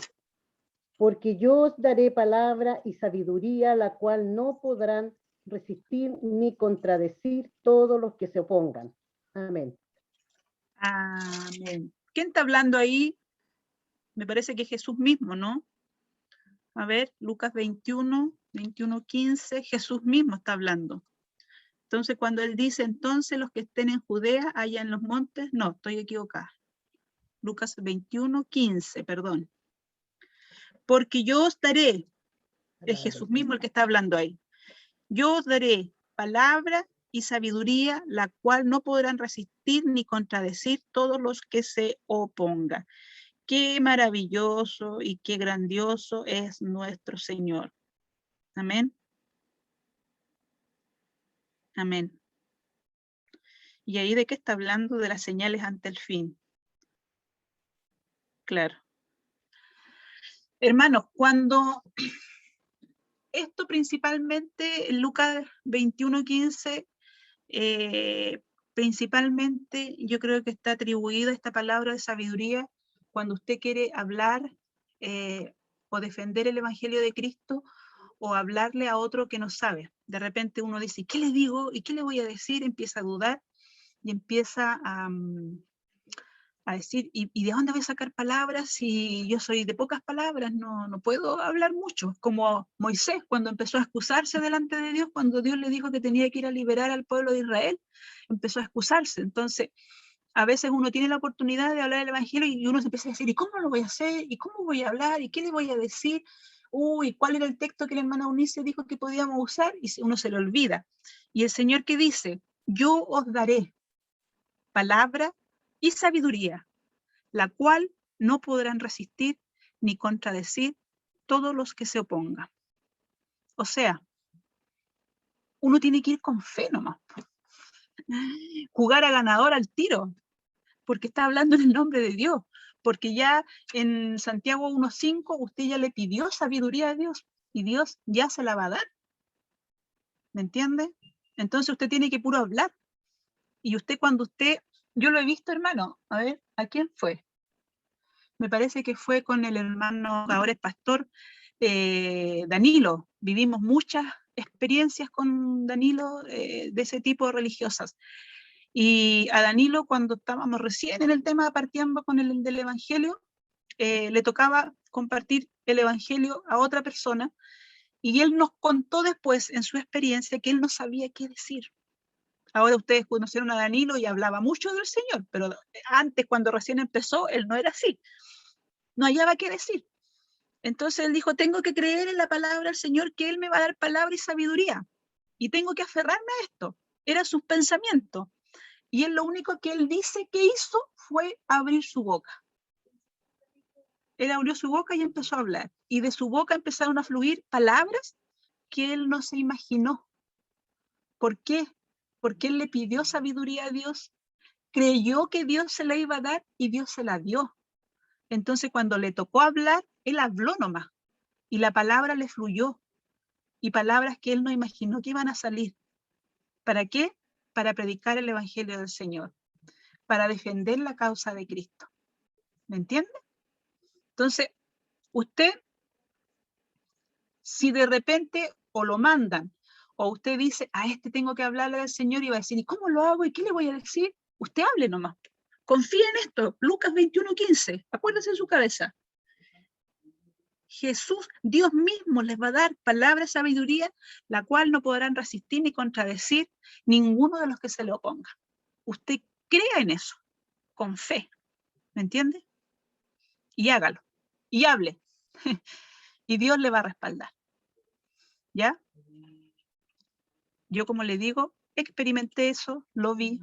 Porque yo os daré palabra y sabiduría, la cual no podrán resistir ni contradecir todos los que se opongan. Amén. Amén. ¿Quién está hablando ahí? Me parece que es Jesús mismo, ¿no? A ver, Lucas 21, 21:15, Jesús mismo está hablando. Entonces, cuando él dice, entonces los que estén en Judea, allá en los montes, no, estoy equivocada. Lucas 21:15, perdón. Porque yo os daré, es Jesús mismo el que está hablando ahí. Yo os daré palabra y sabiduría, la cual no podrán resistir ni contradecir todos los que se opongan. Qué maravilloso y qué grandioso es nuestro Señor. Amén. Amén. ¿Y ahí de qué está hablando? De las señales ante el fin. Claro. Hermanos, cuando esto principalmente, Lucas 21:15, principalmente yo creo que está atribuida esta palabra de sabiduría cuando usted quiere hablar o defender el Evangelio de Cristo o hablarle a otro que no sabe. De repente uno dice, ¿qué le digo? ¿Y qué le voy a decir? Empieza a dudar y empieza a decir, ¿y de dónde voy a sacar palabras si yo soy de pocas palabras? No puedo hablar mucho. Como Moisés cuando empezó a excusarse delante de Dios, cuando Dios le dijo que tenía que ir a liberar al pueblo de Israel, empezó a excusarse. Entonces, a veces uno tiene la oportunidad de hablar el Evangelio y uno se empieza a decir, ¿y cómo lo voy a hacer? ¿Y cómo voy a hablar? ¿Y qué le voy a decir? Uy, ¿cuál era el texto que la hermana Eunice dijo que podíamos usar? Y uno se lo olvida. Y el Señor que dice, yo os daré palabra y sabiduría, la cual no podrán resistir ni contradecir todos los que se opongan. O sea, uno tiene que ir con fe nomás. Jugar a ganador al tiro, porque está hablando en el nombre de Dios, porque ya en Santiago 1:5 usted ya le pidió sabiduría a Dios y Dios ya se la va a dar. ¿Me entiende? Entonces usted tiene que puro hablar. Y usted yo lo he visto, hermano, a ver, ¿a quién fue? Me parece que fue con el hermano, ahora es pastor, Danilo. Vivimos muchas experiencias con Danilo de ese tipo religiosas. Y a Danilo, cuando estábamos recién en el tema, partiendo con el del Evangelio, le tocaba compartir el Evangelio a otra persona, y él nos contó después, en su experiencia, que él no sabía qué decir. Ahora ustedes conocieron a Danilo y hablaba mucho del Señor, pero antes, cuando recién empezó, él no era así. No hallaba qué decir. Entonces él dijo, tengo que creer en la palabra del Señor, que Él me va a dar palabra y sabiduría. Y tengo que aferrarme a esto. Era sus pensamientos. Y él lo único que él dice que hizo fue abrir su boca. Él abrió su boca y empezó a hablar. Y de su boca empezaron a fluir palabras que él no se imaginó. ¿Por qué? Porque él le pidió sabiduría a Dios. Creyó que Dios se la iba a dar y Dios se la dio. Entonces cuando le tocó hablar, él habló nomás. Y la palabra le fluyó. Y palabras que él no imaginó que iban a salir. ¿Para qué? Para predicar el evangelio del Señor. Para defender la causa de Cristo. ¿Me entiende? Entonces, usted, si de repente o lo mandan, o usted dice, a este tengo que hablarle al Señor, y va a decir, ¿y cómo lo hago? ¿Y qué le voy a decir? Usted hable nomás. Confía en esto. Lucas 21:15. Acuérdese en su cabeza. Jesús, Dios mismo les va a dar palabra de sabiduría, la cual no podrán resistir ni contradecir ninguno de los que se le opongan. Usted crea en eso, con fe. ¿Me entiende? Y hágalo. Y hable. Y Dios le va a respaldar. ¿Ya? Yo, como le digo, experimenté eso, lo vi,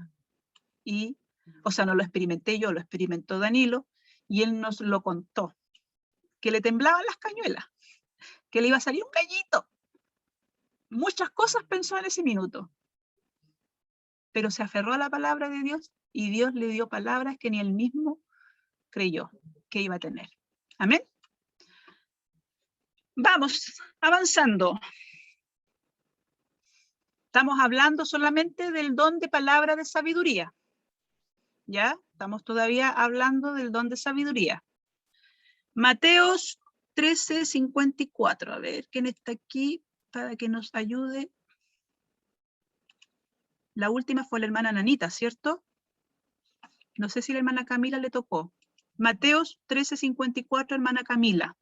y, o sea, no lo experimenté yo, lo experimentó Danilo, y él nos lo contó, que le temblaban las cañuelas, que le iba a salir un gallito. Muchas cosas pensó en ese minuto, pero se aferró a la palabra de Dios, y Dios le dio palabras que ni él mismo creyó que iba a tener. Amén. Vamos, avanzando. Estamos hablando solamente del don de palabra de sabiduría. ¿Ya? Estamos todavía hablando del don de sabiduría. Mateos 13:54. A ver, ¿quién está aquí para que nos ayude? La última fue la hermana Nanita, ¿cierto? No sé si la hermana Camila le tocó. Mateos 13:54, hermana Camila.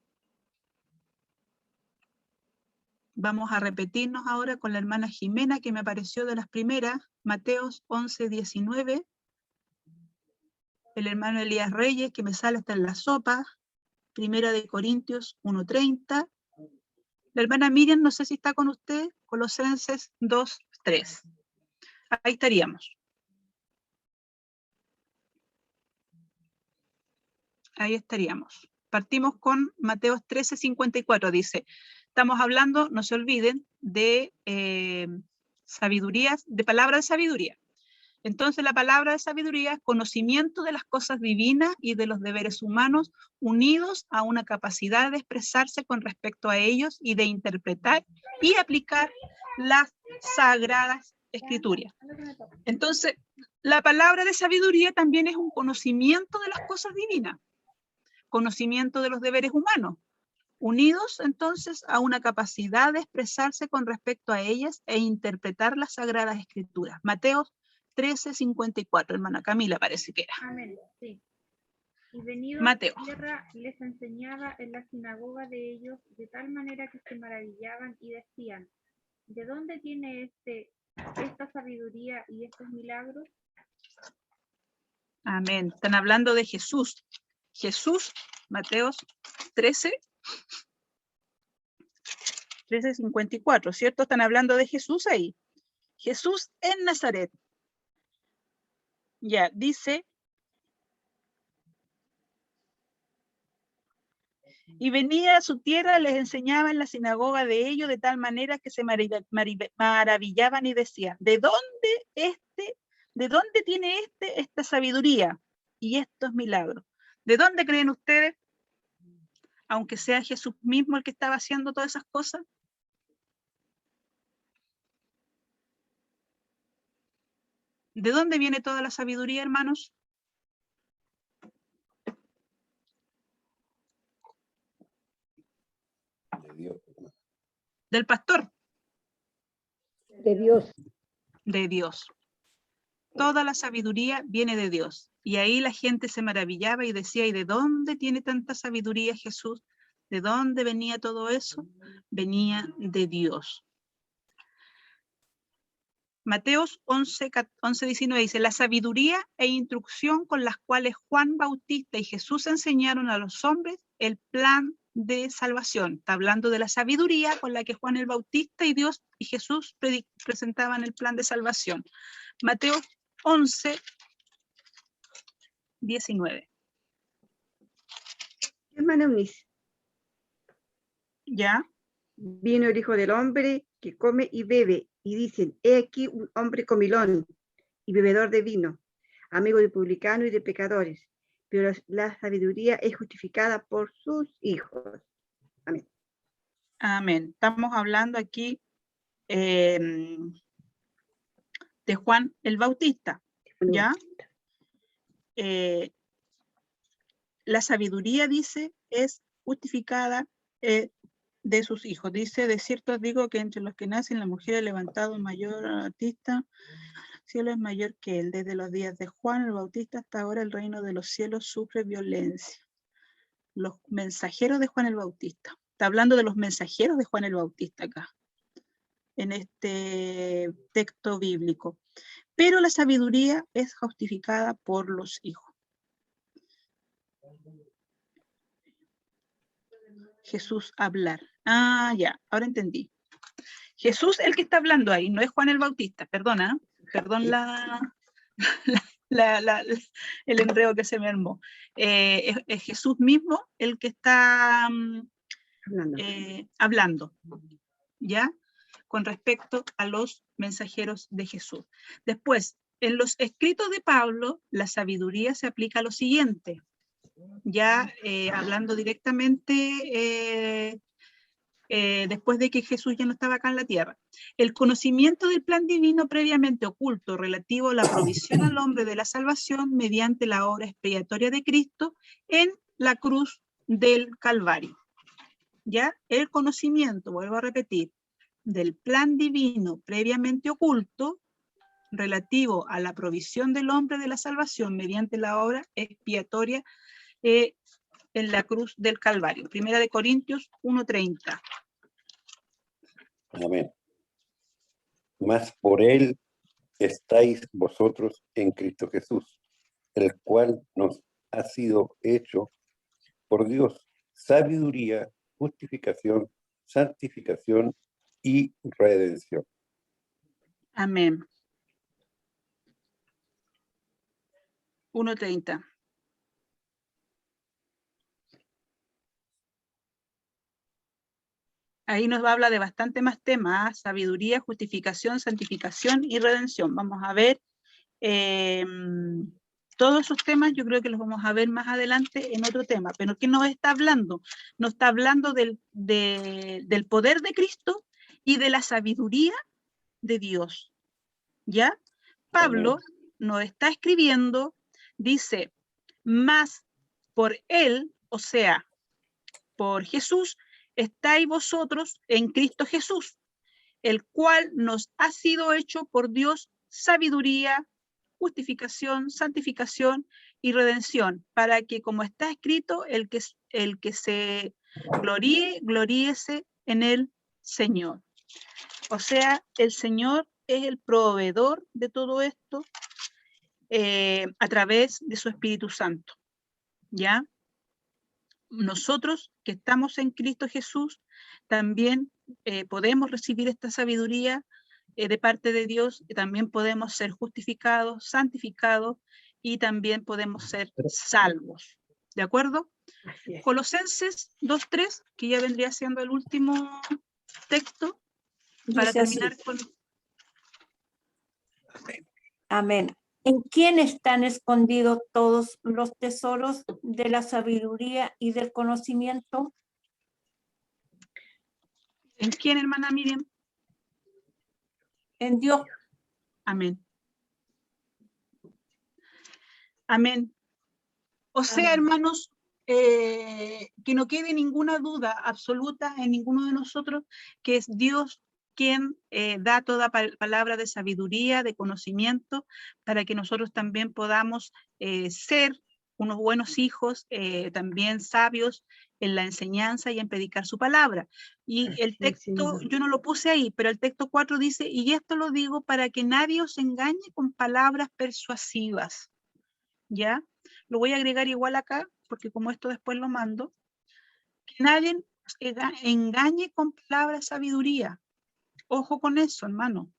Vamos a repetirnos ahora con la hermana Jimena, que me apareció de las primeras. Mateos 11:19. El hermano Elías Reyes, que me sale hasta en la sopa. Primera de Corintios 1:30. La hermana Miriam, no sé si está con usted. Colosenses 2:3. Ahí estaríamos. Ahí estaríamos. Partimos con Mateos 13:54. Dice, estamos hablando, no se olviden, de sabiduría, de palabra de sabiduría. Entonces la palabra de sabiduría es conocimiento de las cosas divinas y de los deberes humanos unidos a una capacidad de expresarse con respecto a ellos y de interpretar y aplicar las sagradas escrituras. Entonces, la palabra de sabiduría también es un conocimiento de las cosas divinas, conocimiento de los deberes humanos, unidos entonces a una capacidad de expresarse con respecto a ellas e interpretar las sagradas escrituras. Mateo 13:54, hermana Camila parece que era. Amén, sí. Y venido Mateo. a tierra, les enseñaba en la sinagoga de ellos, de tal manera que se maravillaban y decían, ¿de dónde tiene esta sabiduría y estos milagros? Amén. Están hablando de Jesús. Jesús, Mateo 13:54, ¿cierto? Están hablando de Jesús ahí. Jesús en Nazaret. Ya, dice, y venía a su tierra, les enseñaba en la sinagoga de ellos, de tal manera que se maravillaban y decían, ¿de dónde tiene esta sabiduría y estos milagros? ¿De dónde creen ustedes? Aunque sea Jesús mismo el que estaba haciendo todas esas cosas. ¿De dónde viene toda la sabiduría, hermanos? De Dios. Del pastor. De Dios. De Dios. Toda la sabiduría viene de Dios. Y ahí la gente se maravillaba y decía, ¿y de dónde tiene tanta sabiduría Jesús? ¿De dónde venía todo eso? Venía de Dios. Mateos 11:19 dice, la sabiduría e instrucción con las cuales Juan Bautista y Jesús enseñaron a los hombres el plan de salvación. Está hablando de la sabiduría con la que Juan el Bautista y Dios y Jesús presentaban el plan de salvación. Mateo 11:19. Dios hermana Eunice. ¿Ya? Vino el Hijo del Hombre que come y bebe, y dicen, he aquí un hombre comilón y bebedor de vino, amigo de publicanos y de pecadores, pero la sabiduría es justificada por sus hijos. Amén. Amén. Estamos hablando aquí de Juan el Bautista, ¿ya? La sabiduría, dice, es justificada de sus hijos. Dice, de cierto os digo que entre los que nacen la mujer ha levantado un mayor artista, cielo es mayor que él. Desde los días de Juan el Bautista hasta ahora el reino de los cielos sufre violencia. Los mensajeros de Juan el Bautista. Está hablando de los mensajeros de Juan el Bautista acá, en este texto bíblico. Pero la sabiduría es justificada por los hijos. Jesús hablar. Ah, ya, ahora entendí. Jesús el que está hablando ahí, no es Juan el Bautista, perdona, perdón el enredo que se me armó. Es Jesús mismo el que está hablando, ¿ya? Con respecto a los mensajeros de Jesús. Después, en los escritos de Pablo, la sabiduría se aplica a lo siguiente, ya hablando directamente después de que Jesús ya no estaba acá en la tierra. El conocimiento del plan divino previamente oculto relativo a la provisión al hombre de la salvación mediante la obra expiatoria de Cristo en la cruz del Calvario. Ya el conocimiento, vuelvo a repetir, del plan divino previamente oculto relativo a la provisión del hombre de la salvación mediante la obra expiatoria en la cruz del Calvario. Primera de Corintios 1:30. Amén. Mas por él estáis vosotros en Cristo Jesús, el cual nos ha sido hecho por Dios sabiduría, justificación, santificación y redención. Amén. 1:30. Ahí nos habla de bastante más temas, sabiduría, justificación, santificación y redención. Vamos a ver todos esos temas, yo creo que los vamos a ver más adelante en otro tema. Pero ¿qué nos está hablando? Nos está hablando del poder de Cristo y de la sabiduría de Dios. ¿Ya? Pablo nos está escribiendo, dice, más por él, o sea, por Jesús, estáis vosotros en Cristo Jesús, el cual nos ha sido hecho por Dios sabiduría, justificación, santificación y redención, para que, como está escrito, el que se gloríe, gloríese en el Señor. O sea, el Señor es el proveedor de todo esto a través de su Espíritu Santo. ¿Ya? Nosotros que estamos en Cristo Jesús también podemos recibir esta sabiduría de parte de Dios, y también podemos ser justificados, santificados y también podemos ser salvos. ¿De acuerdo? Colosenses 2:3, que ya vendría siendo el último texto para terminar con... Amén. ¿En quién están escondidos todos los tesoros de la sabiduría y del conocimiento? ¿En quién, hermana Miriam? En Dios. Amén. Amén. O sea, hermanos, que no quede ninguna duda absoluta en ninguno de nosotros que es Dios quien da toda palabra de sabiduría, de conocimiento, para que nosotros también podamos ser unos buenos hijos, también sabios en la enseñanza y en predicar su palabra. Y el texto, yo no lo puse ahí, pero el texto 4 dice, y esto lo digo para que nadie os engañe con palabras persuasivas. ¿Ya? Lo voy a agregar igual acá, porque como esto después lo mando, que nadie os engañe con palabras de sabiduría. Ojo con eso, hermano.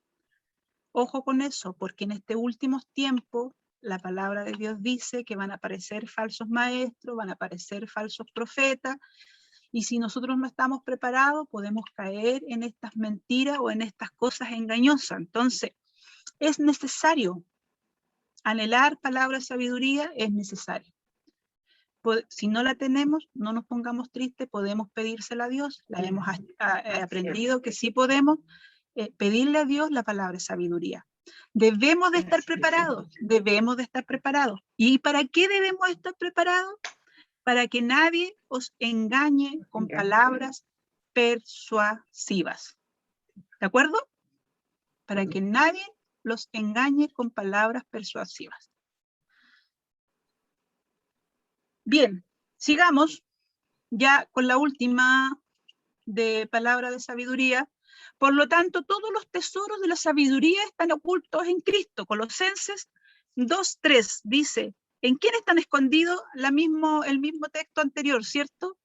Ojo con eso, porque en este último tiempo la palabra de Dios dice que van a aparecer falsos maestros, van a aparecer falsos profetas, y si nosotros no estamos preparados, podemos caer en estas mentiras o en estas cosas engañosas. Entonces, es necesario anhelar palabra de sabiduría, es necesario. Si no la tenemos, no nos pongamos tristes, podemos pedírsela a Dios. La hemos aprendido que sí podemos pedirle a Dios la palabra de sabiduría. Debemos de estar preparados, debemos de estar preparados. ¿Y para qué debemos estar preparados? Para que nadie os engañe con palabras persuasivas. ¿De acuerdo? Para que nadie los engañe con palabras persuasivas. Bien, sigamos ya con la última de palabra de sabiduría. Por lo tanto, todos los tesoros de la sabiduría están ocultos en Cristo. Colosenses 2:3 dice, ¿en quién están escondidos? El mismo texto anterior, ¿cierto?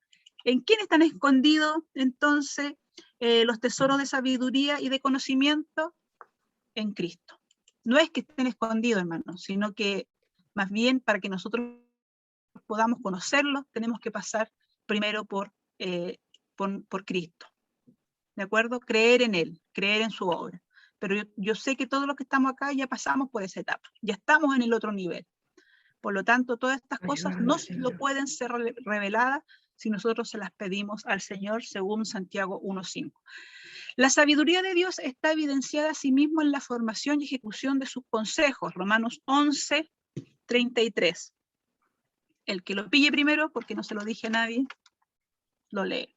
¿En quién están escondidos entonces los tesoros de sabiduría y de conocimiento? En Cristo. No es que estén escondidos, hermanos, sino que más bien para que nosotros podamos conocerlos, tenemos que pasar primero por Cristo. ¿De acuerdo? Creer en Él, creer en su obra. Pero yo sé que todos los que estamos acá ya pasamos por esa etapa, ya estamos en el otro nivel. Por lo tanto, todas estas cosas no lo pueden ser reveladas si nosotros se las pedimos al Señor según Santiago 1:5. La sabiduría de Dios está evidenciada a sí mismo en la formación y ejecución de sus consejos. Romanos 11:33. El que lo pille primero, porque no se lo dije a nadie, lo lee.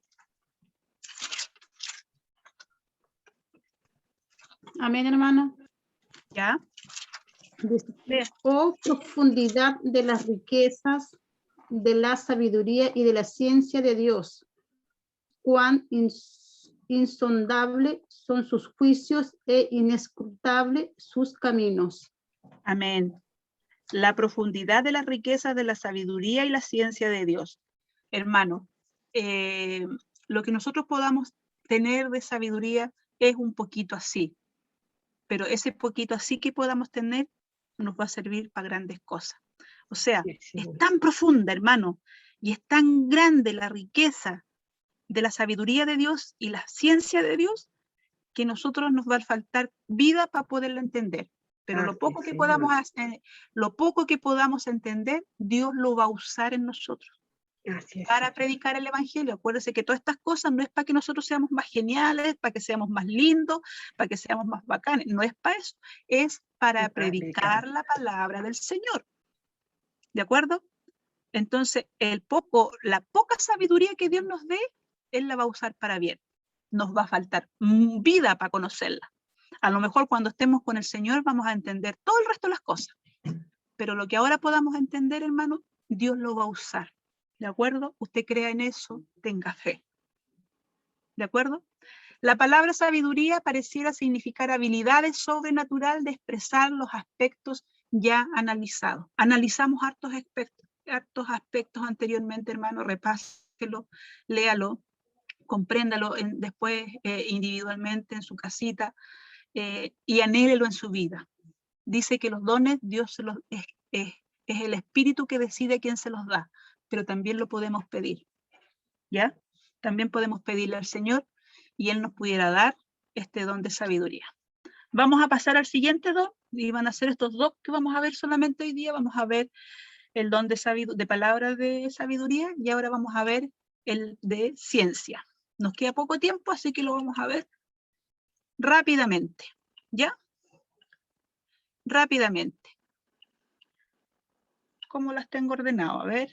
Amén, hermana. ¿Ya? Dice, oh profundidad de las riquezas, de la sabiduría y de la ciencia de Dios. Cuán insondable son sus juicios e inescrutable sus caminos. Amén. La profundidad de las riquezas de la sabiduría y la ciencia de Dios. Hermano, lo que nosotros podamos tener de sabiduría es un poquito así, pero ese poquito así que podamos tener nos va a servir para grandes cosas. O sea, es tan profunda, hermano, y es tan grande la riqueza de la sabiduría de Dios y la ciencia de Dios, que nosotros nos va a faltar vida para poderla entender. Pero lo poco que podamos entender, Dios lo va a usar en nosotros para predicar el evangelio. Acuérdense que todas estas cosas no es para que nosotros seamos más geniales, para que seamos más lindos, para que seamos más bacanes. No es para eso, es para predicar la palabra del Señor. ¿De acuerdo? Entonces, la poca sabiduría que Dios nos dé, Él la va a usar para bien. Nos va a faltar vida para conocerla. A lo mejor cuando estemos con el Señor vamos a entender todo el resto de las cosas. Pero lo que ahora podamos entender, hermano, Dios lo va a usar. ¿De acuerdo? Usted crea en eso, tenga fe. ¿De acuerdo? La palabra sabiduría pareciera significar habilidades sobrenaturales de expresar los aspectos ya analizados. Analizamos hartos aspectos anteriormente, hermano, repáselo, léalo, compréndalo después individualmente en su casita y anhélelo en su vida. Dice que los dones Dios es el Espíritu que decide quién se los da, pero también lo podemos pedir, ¿ya? También podemos pedirle al Señor y Él nos pudiera dar este don de sabiduría. Vamos a pasar al siguiente don, y van a ser estos dos que vamos a ver solamente hoy día. Vamos a ver el don de palabra de sabiduría, y ahora vamos a ver el de ciencia. Nos queda poco tiempo, así que lo vamos a ver rápidamente, ¿ya? Rápidamente. ¿Cómo las tengo ordenado? A ver.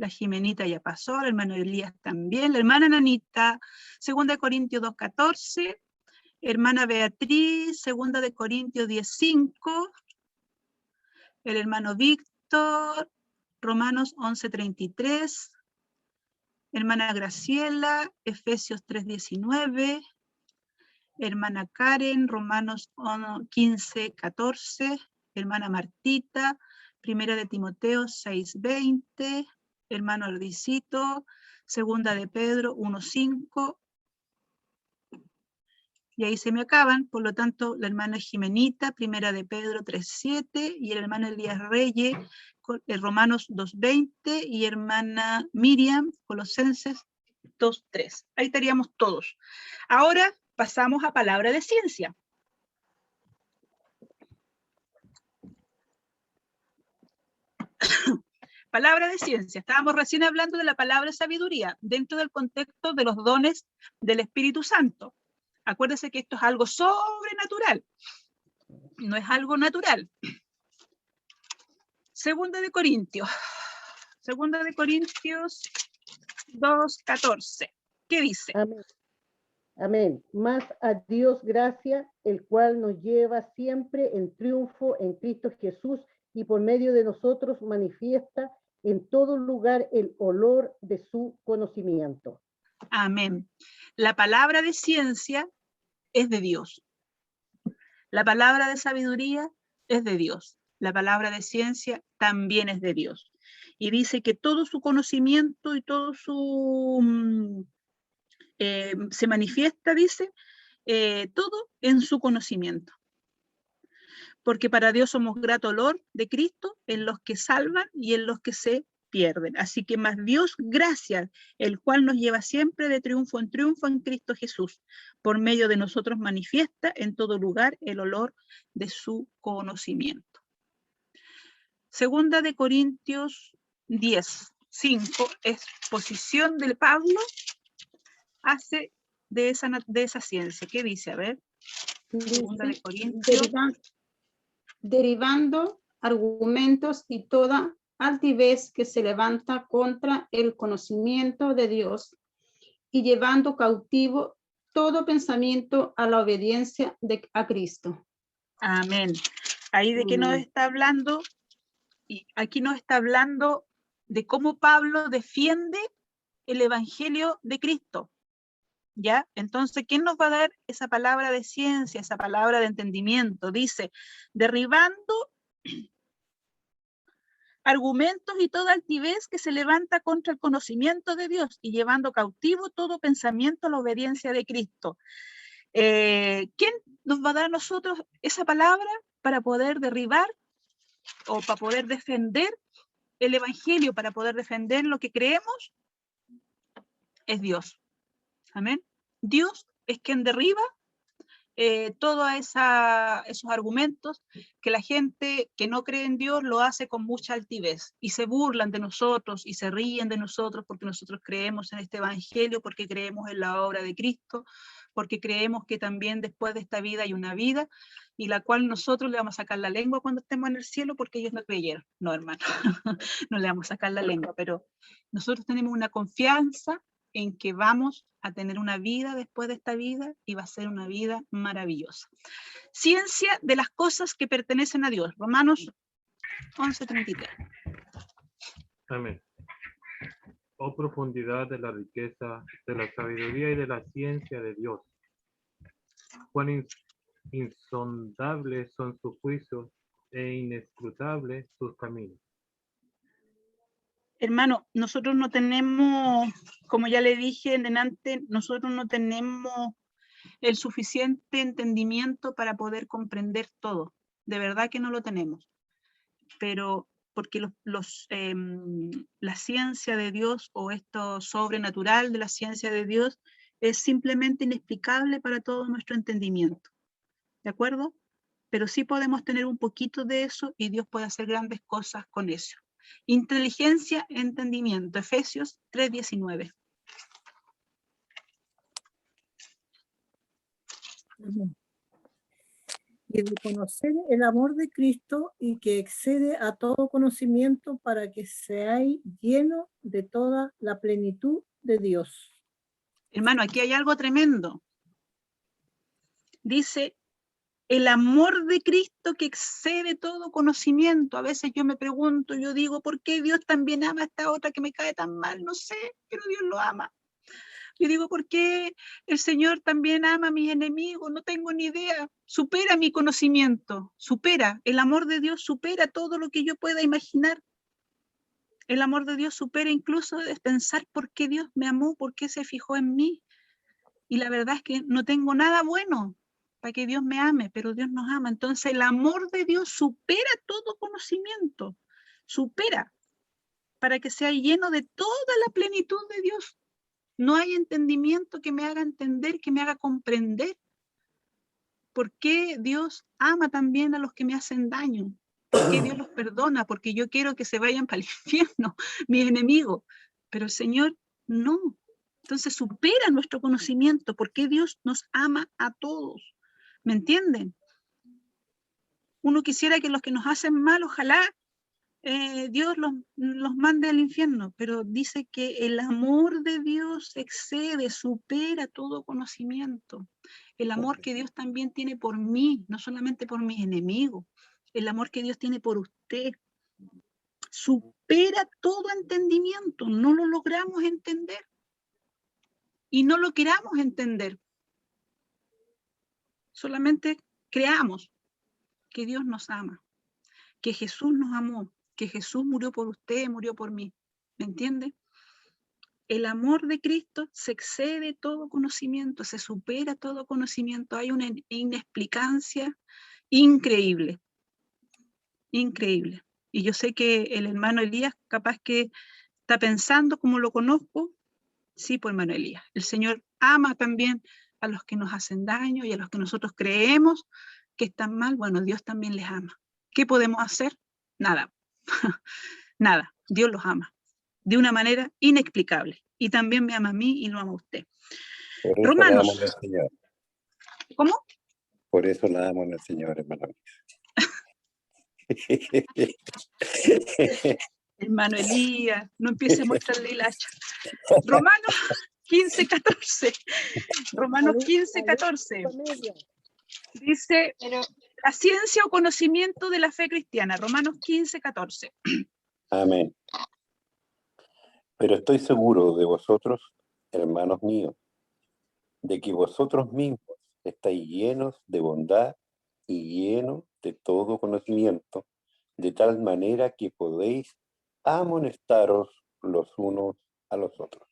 La Jimenita ya pasó, el hermano Elías también, la hermana Nanita, 2 Corintios 2:14, hermana Beatriz, 2 Corintios 10:5, el hermano Víctor, Romanos 11:33, hermana Graciela, Efesios 3:19, hermana Karen, Romanos 15:14, hermana Martita, 1 de Timoteo 6:20, hermano Ardicito, 2 de Pedro 1:5, Y ahí se me acaban, por lo tanto, la hermana Jimenita, primera de Pedro 3:7, y el hermano Elías Reyes, Romanos 2:20, y hermana Miriam, Colosenses 2:3. Ahí estaríamos todos. Ahora pasamos a palabra de ciencia. Palabra de ciencia. Estábamos recién hablando de la palabra sabiduría dentro del contexto de los dones del Espíritu Santo. Acuérdense que esto es algo sobrenatural, no es algo natural. Segunda de Corintios 2:14. ¿Qué dice? Amén. Amén. Más a Dios gracia, el cual nos lleva siempre en triunfo en Cristo Jesús y por medio de nosotros manifiesta en todo lugar el olor de su conocimiento. Amén. La palabra de ciencia es de Dios. La palabra de sabiduría es de Dios. La palabra de ciencia también es de Dios. Y dice que todo su conocimiento y todo su... se manifiesta, dice, todo en su conocimiento. Porque para Dios somos grato olor de Cristo en los que salvan y en los que se pierden. Así que más Dios, gracias, el cual nos lleva siempre de triunfo en Cristo Jesús. Por medio de nosotros manifiesta en todo lugar el olor de su conocimiento. Segunda de Corintios 10:5, exposición del Pablo hace de esa ciencia. ¿Qué dice? A ver. Segunda de Corintios. Derivando argumentos y toda altivez que se levanta contra el conocimiento de Dios y llevando cautivo todo pensamiento a la obediencia a Cristo. Amén. Ahí de qué nos está hablando, y aquí nos está hablando de cómo Pablo defiende el evangelio de Cristo. ¿Ya? Entonces, ¿quién nos va a dar esa palabra de ciencia, esa palabra de entendimiento? Dice, derribando argumentos y toda altivez que se levanta contra el conocimiento de Dios y llevando cautivo todo pensamiento a la obediencia de Cristo. ¿Quién nos va a dar a nosotros esa palabra para poder derribar o para poder defender el evangelio, para poder defender lo que creemos? Es Dios. Amén. Dios es quien derriba todos esos argumentos que la gente que no cree en Dios lo hace con mucha altivez y se burlan de nosotros y se ríen de nosotros porque nosotros creemos en este evangelio, porque creemos en la obra de Cristo, porque creemos que también después de esta vida hay una vida y la cual nosotros le vamos a sacar la lengua cuando estemos en el cielo porque ellos no creyeron. No, hermano, no le vamos a sacar la lengua, pero nosotros tenemos una confianza en que vamos a tener una vida después de esta vida y va a ser una vida maravillosa. Ciencia de las cosas que pertenecen a Dios. Romanos 11:33. Amén. Oh profundidad de la riqueza, de la sabiduría y de la ciencia de Dios. Cuán insondables son sus juicios e inescrutables sus caminos. Hermano, nosotros no tenemos, como ya le dije delante, nosotros no tenemos el suficiente entendimiento para poder comprender todo. De verdad que no lo tenemos. Pero porque la ciencia de Dios o esto sobrenatural de la ciencia de Dios es simplemente inexplicable para todo nuestro entendimiento. ¿De acuerdo? Pero sí podemos tener un poquito de eso y Dios puede hacer grandes cosas con eso. Inteligencia, entendimiento. Efesios 3:19. Y de conocer el amor de Cristo y que excede a todo conocimiento para que seáis llenos de toda la plenitud de Dios. Hermano, aquí hay algo tremendo. Dice, el amor de Cristo que excede todo conocimiento. A veces yo me pregunto, yo digo, ¿por qué Dios también ama a esta otra que me cae tan mal? No sé, pero Dios lo ama. Yo digo, ¿por qué el Señor también ama a mis enemigos? No tengo ni idea. Supera mi conocimiento, supera. El amor de Dios supera todo lo que yo pueda imaginar. El amor de Dios supera incluso de pensar por qué Dios me amó, por qué se fijó en mí. y la verdad es que no tengo nada bueno para que Dios me ame, pero Dios nos ama. Entonces el amor de Dios supera todo conocimiento, supera, para que sea lleno de toda la plenitud de Dios. No hay entendimiento que me haga entender, que me haga comprender por qué Dios ama también a los que me hacen daño, por qué Dios los perdona, porque yo quiero que se vayan para el infierno, mis enemigos, pero el Señor no. Entonces supera nuestro conocimiento, por qué Dios nos ama a todos. ¿Me entienden? Uno quisiera que los que nos hacen mal, ojalá Dios los mande al infierno, pero dice que el amor de Dios excede, supera todo conocimiento. El amor que Dios también tiene por mí, no solamente por mis enemigos, el amor que Dios tiene por usted, supera todo entendimiento, no lo logramos entender y no lo queramos entender. Solamente creamos que Dios nos ama, que Jesús nos amó, que Jesús murió por usted, murió por mí. ¿Me entiende? El amor de Cristo se excede todo conocimiento, se supera todo conocimiento. Hay una inexplicancia increíble, increíble. Y yo sé que el hermano Elías capaz que está pensando, como lo conozco, sí, pues hermano Elías, el Señor ama también a los que nos hacen daño y a los que nosotros creemos que están mal. Bueno, Dios también les ama. ¿Qué podemos hacer? Nada. Nada, Dios los ama de una manera inexplicable y también me ama a mí y lo ama a usted. Por eso Romanos. la amo en el Señor. ¿Cómo? Por eso la amo en el Señor, hermano. Hermano Elías, no empiece a mostrarle el hacha. Romanos 15:14. Romanos 15:14. Dice, la ciencia o conocimiento de la fe cristiana. Romanos 15:14. Amén. Pero estoy seguro de vosotros, hermanos míos, de que vosotros mismos estáis llenos de bondad y llenos de todo conocimiento, de tal manera que podéis amonestaros los unos a los otros.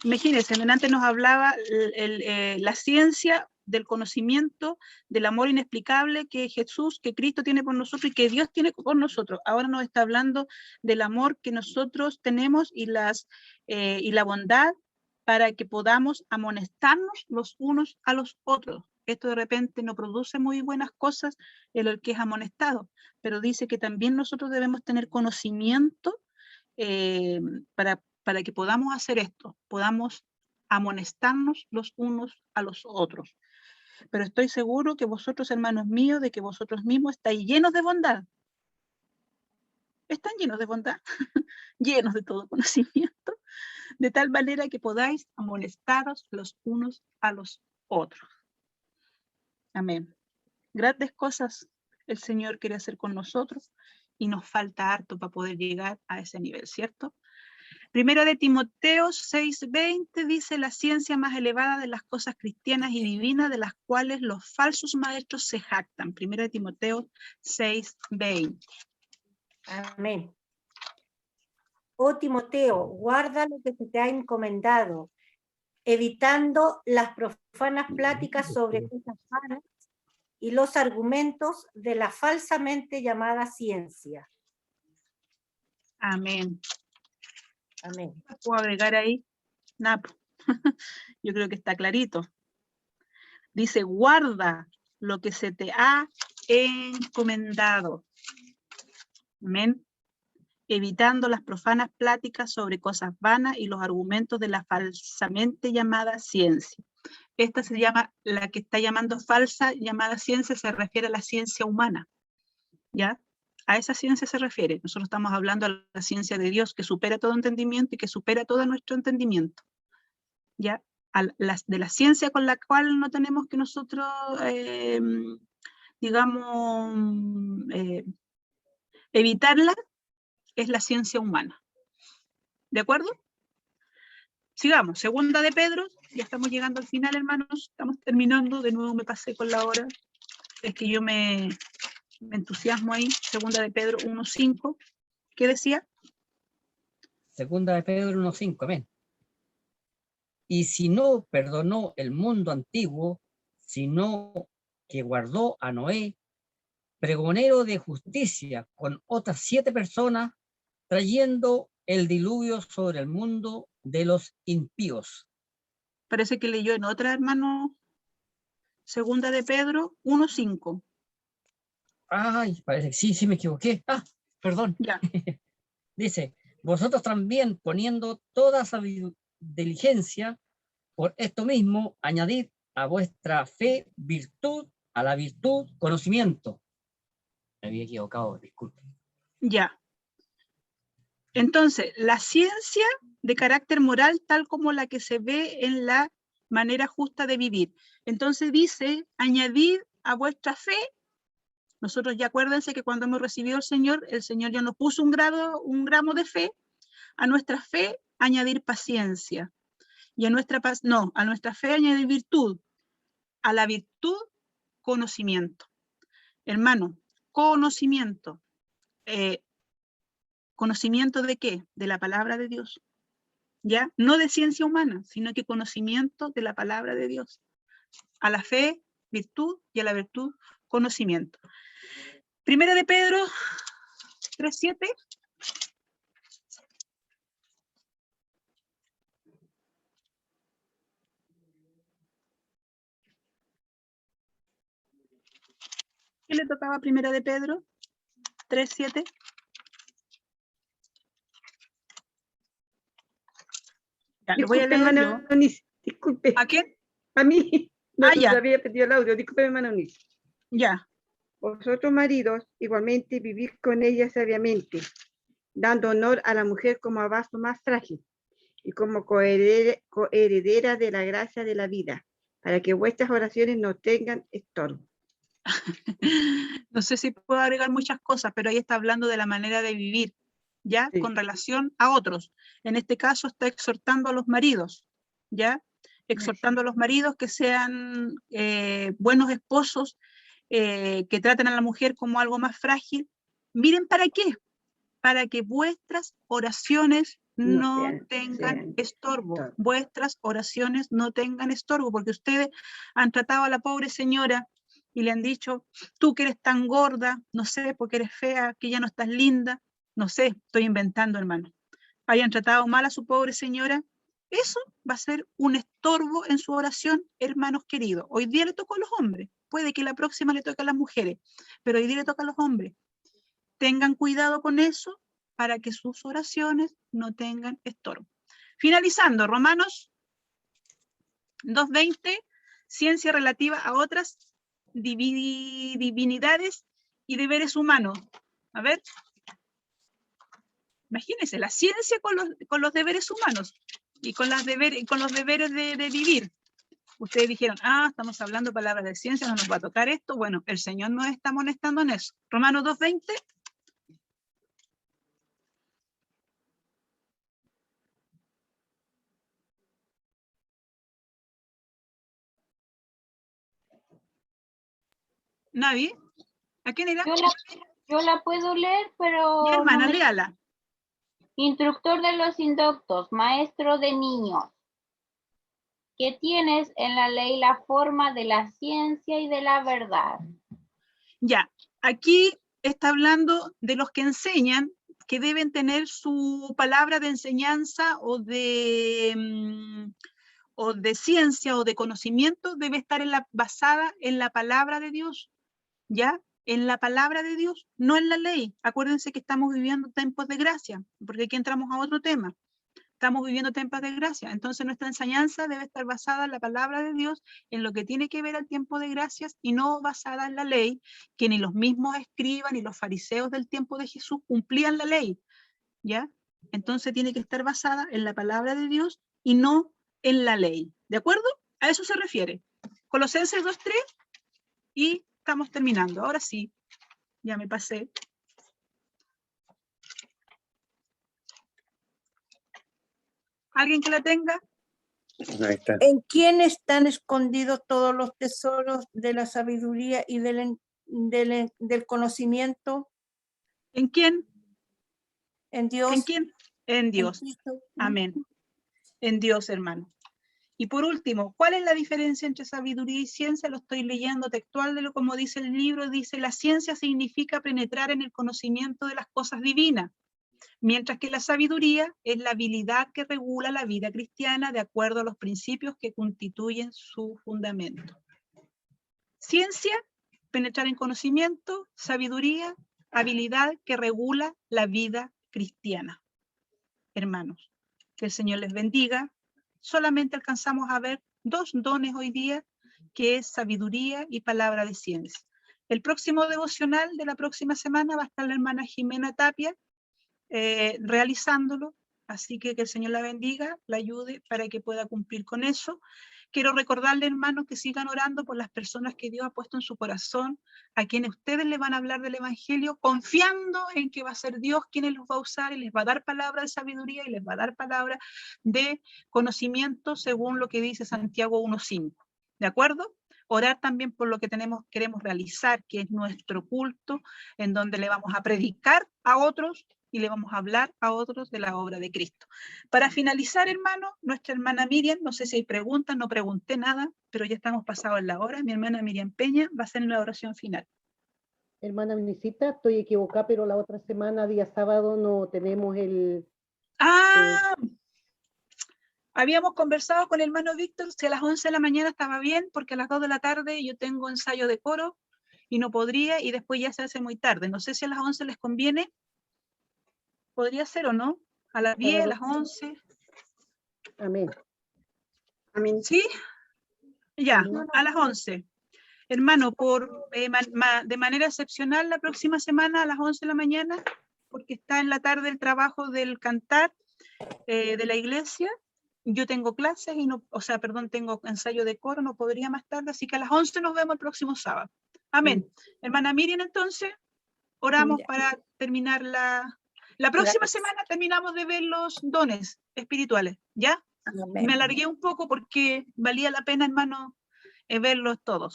Imagínense, antes nos hablaba la ciencia del conocimiento, del amor inexplicable que Jesús, que Cristo tiene por nosotros y que Dios tiene por nosotros. Ahora nos está hablando del amor que nosotros tenemos y la bondad para que podamos amonestarnos los unos a los otros. Esto de repente no produce muy buenas cosas en el que es amonestado, pero dice que también nosotros debemos tener conocimiento para que podamos hacer esto, podamos amonestarnos los unos a los otros. Pero estoy seguro que vosotros, hermanos míos, de que vosotros mismos estáis llenos de bondad. Están llenos de bondad, llenos de todo conocimiento, de tal manera que podáis amonestaros los unos a los otros. Amén. Grandes cosas el Señor quiere hacer con nosotros y nos falta harto para poder llegar a ese nivel, ¿cierto? Primero de Timoteo 6:20 dice la ciencia más elevada de las cosas cristianas y divinas de las cuales los falsos maestros se jactan. Primero de Timoteo 6:20. Amén. Oh Timoteo, guarda lo que se te ha encomendado, evitando las profanas pláticas sobre cosas vanas y los argumentos de la falsamente llamada ciencia. Amén. Amén. ¿Puedo agregar ahí? Napo. Yo creo que está clarito. Dice, guarda lo que se te ha encomendado. Amén. Evitando las profanas pláticas sobre cosas vanas y los argumentos de la falsamente llamada ciencia. Esta se llama, la que está llamando falsa llamada ciencia se refiere a la ciencia humana. ¿Ya? A esa ciencia se refiere. Nosotros estamos hablando de la ciencia de Dios que supera todo entendimiento y que supera todo nuestro entendimiento. ¿Ya? De la ciencia con la cual no tenemos que nosotros, digamos, evitarla, es la ciencia humana. ¿De acuerdo? Sigamos. Segunda de Pedro. Ya estamos llegando al final, hermanos. Estamos terminando. De nuevo me pasé con la hora. Es que yo me entusiasmo ahí. Segunda de Pedro 1:5. ¿Qué decía? Segunda de Pedro 1:5, amén. Y si no perdonó el mundo antiguo, sino que guardó a Noé, pregonero de justicia, con otras 7 personas, trayendo el diluvio sobre el mundo de los impíos. Parece que leyó en otra, hermano, segunda de Pedro 1:5. Ay, parece que sí, me equivoqué. Ah, perdón. Ya. Dice, vosotros también poniendo toda diligencia, por esto mismo, añadid a vuestra fe virtud, a la virtud conocimiento. Me había equivocado, disculpe. Ya. Entonces, la ciencia de carácter moral tal como la que se ve en la manera justa de vivir. Entonces dice, añadid a vuestra fe. Nosotros ya acuérdense que cuando hemos recibido al Señor, el Señor ya nos puso un gramo de fe. A nuestra fe añadir paciencia. Y a nuestra fe añadir virtud. A la virtud, conocimiento. Hermano, conocimiento. ¿Conocimiento de qué? De la palabra de Dios. ¿Ya? No de ciencia humana, sino que conocimiento de la palabra de Dios. A la fe, virtud, y a la virtud, conocimiento. Primera de Pedro 3:7. ¿Qué le tocaba a Primera de Pedro 3:7? Ya, lo voy a Disculpe, leer hermana yo. Eunice, disculpe. ¿A quién? A mí, no ya. había pedido el audio, disculpe, hermana Eunice. Ya. Vosotros, maridos, igualmente vivid con ella sabiamente, dando honor a la mujer como a vaso más frágil y como coheredera de la gracia de la vida, para que vuestras oraciones no tengan estorbo. No sé si puedo agregar muchas cosas, pero ahí está hablando de la manera de vivir, ¿ya? Sí. Con relación a otros. En este caso está exhortando a los maridos, ¿ya? Exhortando a los maridos que sean buenos esposos, que traten a la mujer como algo más frágil. Miren, ¿para qué? Para que vuestras oraciones no tengan estorbo. Vuestras oraciones no tengan estorbo, porque ustedes han tratado a la pobre señora y le han dicho, tú que eres tan gorda, no sé, porque eres fea, que ya no estás linda, no sé, estoy inventando, hermano. Hayan tratado mal a su pobre señora, eso va a ser un estorbo en su oración, hermanos queridos. Hoy día le tocó a los hombres, puede que la próxima le toque a las mujeres, pero hoy día le toca a los hombres. Tengan cuidado con eso para que sus oraciones no tengan estorbo. Finalizando, Romanos 2:20, ciencia relativa a otras divinidades y deberes humanos. A ver, imagínense, la ciencia con los deberes humanos y con los deberes de vivir. Ustedes dijeron, estamos hablando palabras de ciencia, no nos va a tocar esto. Bueno, el Señor nos está amonestando en eso. Romanos 2:20. ¿Nadie? ¿A quién era? Yo la puedo leer, pero... Ya, hermana, léala. Instructor de los indoctos, maestro de niños, que tienes en la ley la forma de la ciencia y de la verdad. Ya, aquí está hablando de los que enseñan, que deben tener su palabra de enseñanza o de ciencia o de conocimiento, debe estar basada en la palabra de Dios, ¿ya? En la palabra de Dios, no en la ley. Acuérdense que estamos viviendo tiempos de gracia, porque aquí entramos a otro tema. Estamos viviendo tiempos de gracia, entonces nuestra enseñanza debe estar basada en la palabra de Dios, en lo que tiene que ver al tiempo de gracias y no basada en la ley, que ni los mismos escribas ni los fariseos del tiempo de Jesús cumplían la ley, ¿ya? Entonces tiene que estar basada en la palabra de Dios y no en la ley, ¿de acuerdo? A eso se refiere. Colosenses 2:3 y estamos terminando. Ahora sí, ya me pasé. ¿Alguien que la tenga? Ahí está. ¿En quién están escondidos todos los tesoros de la sabiduría y del conocimiento? ¿En quién? En Dios. ¿En quién? En Dios. En Cristo. Amén. En Dios, hermano. Y por último, ¿cuál es la diferencia entre sabiduría y ciencia? Lo estoy leyendo textual de lo como dice el libro. Dice, la ciencia significa penetrar en el conocimiento de las cosas divinas, mientras que la sabiduría es la habilidad que regula la vida cristiana de acuerdo a los principios que constituyen su fundamento. Ciencia, penetrar en conocimiento; sabiduría, habilidad que regula la vida cristiana. Hermanos, que el Señor les bendiga. Solamente alcanzamos a ver 2 dones hoy día, que es sabiduría y palabra de ciencia. El próximo devocional de la próxima semana va a estar la hermana Jimena Tapia realizándolo, así que el Señor la bendiga, la ayude para que pueda cumplir con eso. Quiero recordarle, hermanos, que sigan orando por las personas que Dios ha puesto en su corazón, a quienes ustedes le van a hablar del Evangelio, confiando en que va a ser Dios quien los va a usar y les va a dar palabra de sabiduría y les va a dar palabra de conocimiento según lo que dice Santiago 1:5. ¿De acuerdo? Orar también por lo que queremos realizar, que es nuestro culto, en donde le vamos a predicar a otros y le vamos a hablar a otros de la obra de Cristo. Para finalizar, hermano, nuestra hermana Miriam, no sé si hay preguntas, no pregunté nada, pero ya estamos pasados en la hora. Mi hermana Miriam Peña va a hacer la oración final. Hermana Minicita, estoy equivocada, pero la otra semana, día sábado, no tenemos el... Habíamos conversado con el hermano Víctor si a las 11 de la mañana estaba bien, porque a las 2 de la tarde yo tengo ensayo de coro y no podría, y después ya se hace muy tarde. No sé si a las 11 les conviene. ¿Podría ser o no? ¿A las 10, a las 11? Amén. Amén. ¿Sí? Ya, a las 11. Hermano, de manera excepcional la próxima semana a las 11 de la mañana, porque está en la tarde el trabajo del cantar de la iglesia. Yo tengo clases y no, tengo ensayo de coro, no podría más tarde, así que a las 11 nos vemos el próximo sábado. Amén. Hermana Miriam, entonces, oramos para terminar la próxima semana terminamos de ver los dones espirituales, ¿ya? Amén. Me alargué un poco porque valía la pena, hermano, verlos todos.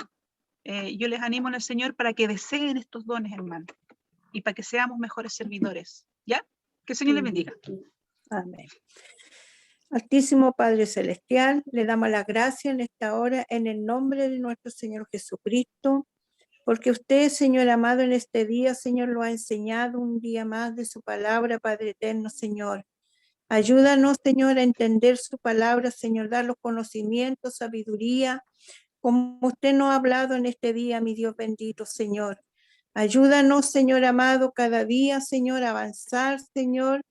Yo les animo en el Señor para que deseen estos dones, hermano, y para que seamos mejores servidores, ¿ya? Que el Señor les bendiga. Amén. Altísimo Padre Celestial, le damos las gracias en esta hora en el nombre de nuestro Señor Jesucristo, porque usted, Señor amado, en este día, Señor, lo ha enseñado un día más de su palabra, Padre eterno, Señor. Ayúdanos, Señor, a entender su palabra, Señor, dar los conocimientos, sabiduría, como usted nos ha hablado en este día, mi Dios bendito, Señor. Ayúdanos, Señor amado, cada día, Señor, a avanzar, Señor.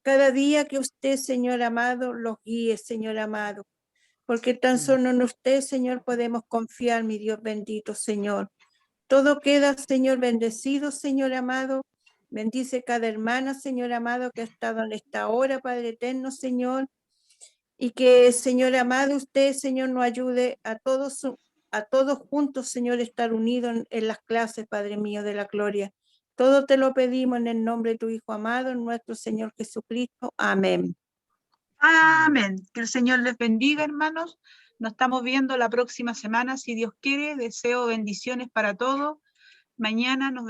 Cada día que usted, Señor amado, los guíe, Señor amado. Porque tan solo en usted, Señor, podemos confiar, mi Dios bendito, Señor. Todo queda, Señor, bendecido, Señor amado. Bendice cada hermana, Señor amado, que ha estado en esta hora, Padre eterno, Señor. Y que, Señor amado, usted, Señor, nos ayude a todos juntos, Señor, estar unidos en las clases, Padre mío de la gloria. Todo te lo pedimos en el nombre de tu Hijo amado, nuestro Señor Jesucristo. Amén. Amén. Que el Señor les bendiga, hermanos. Nos estamos viendo la próxima semana, si Dios quiere. Deseo bendiciones para todos. Mañana nos vemos.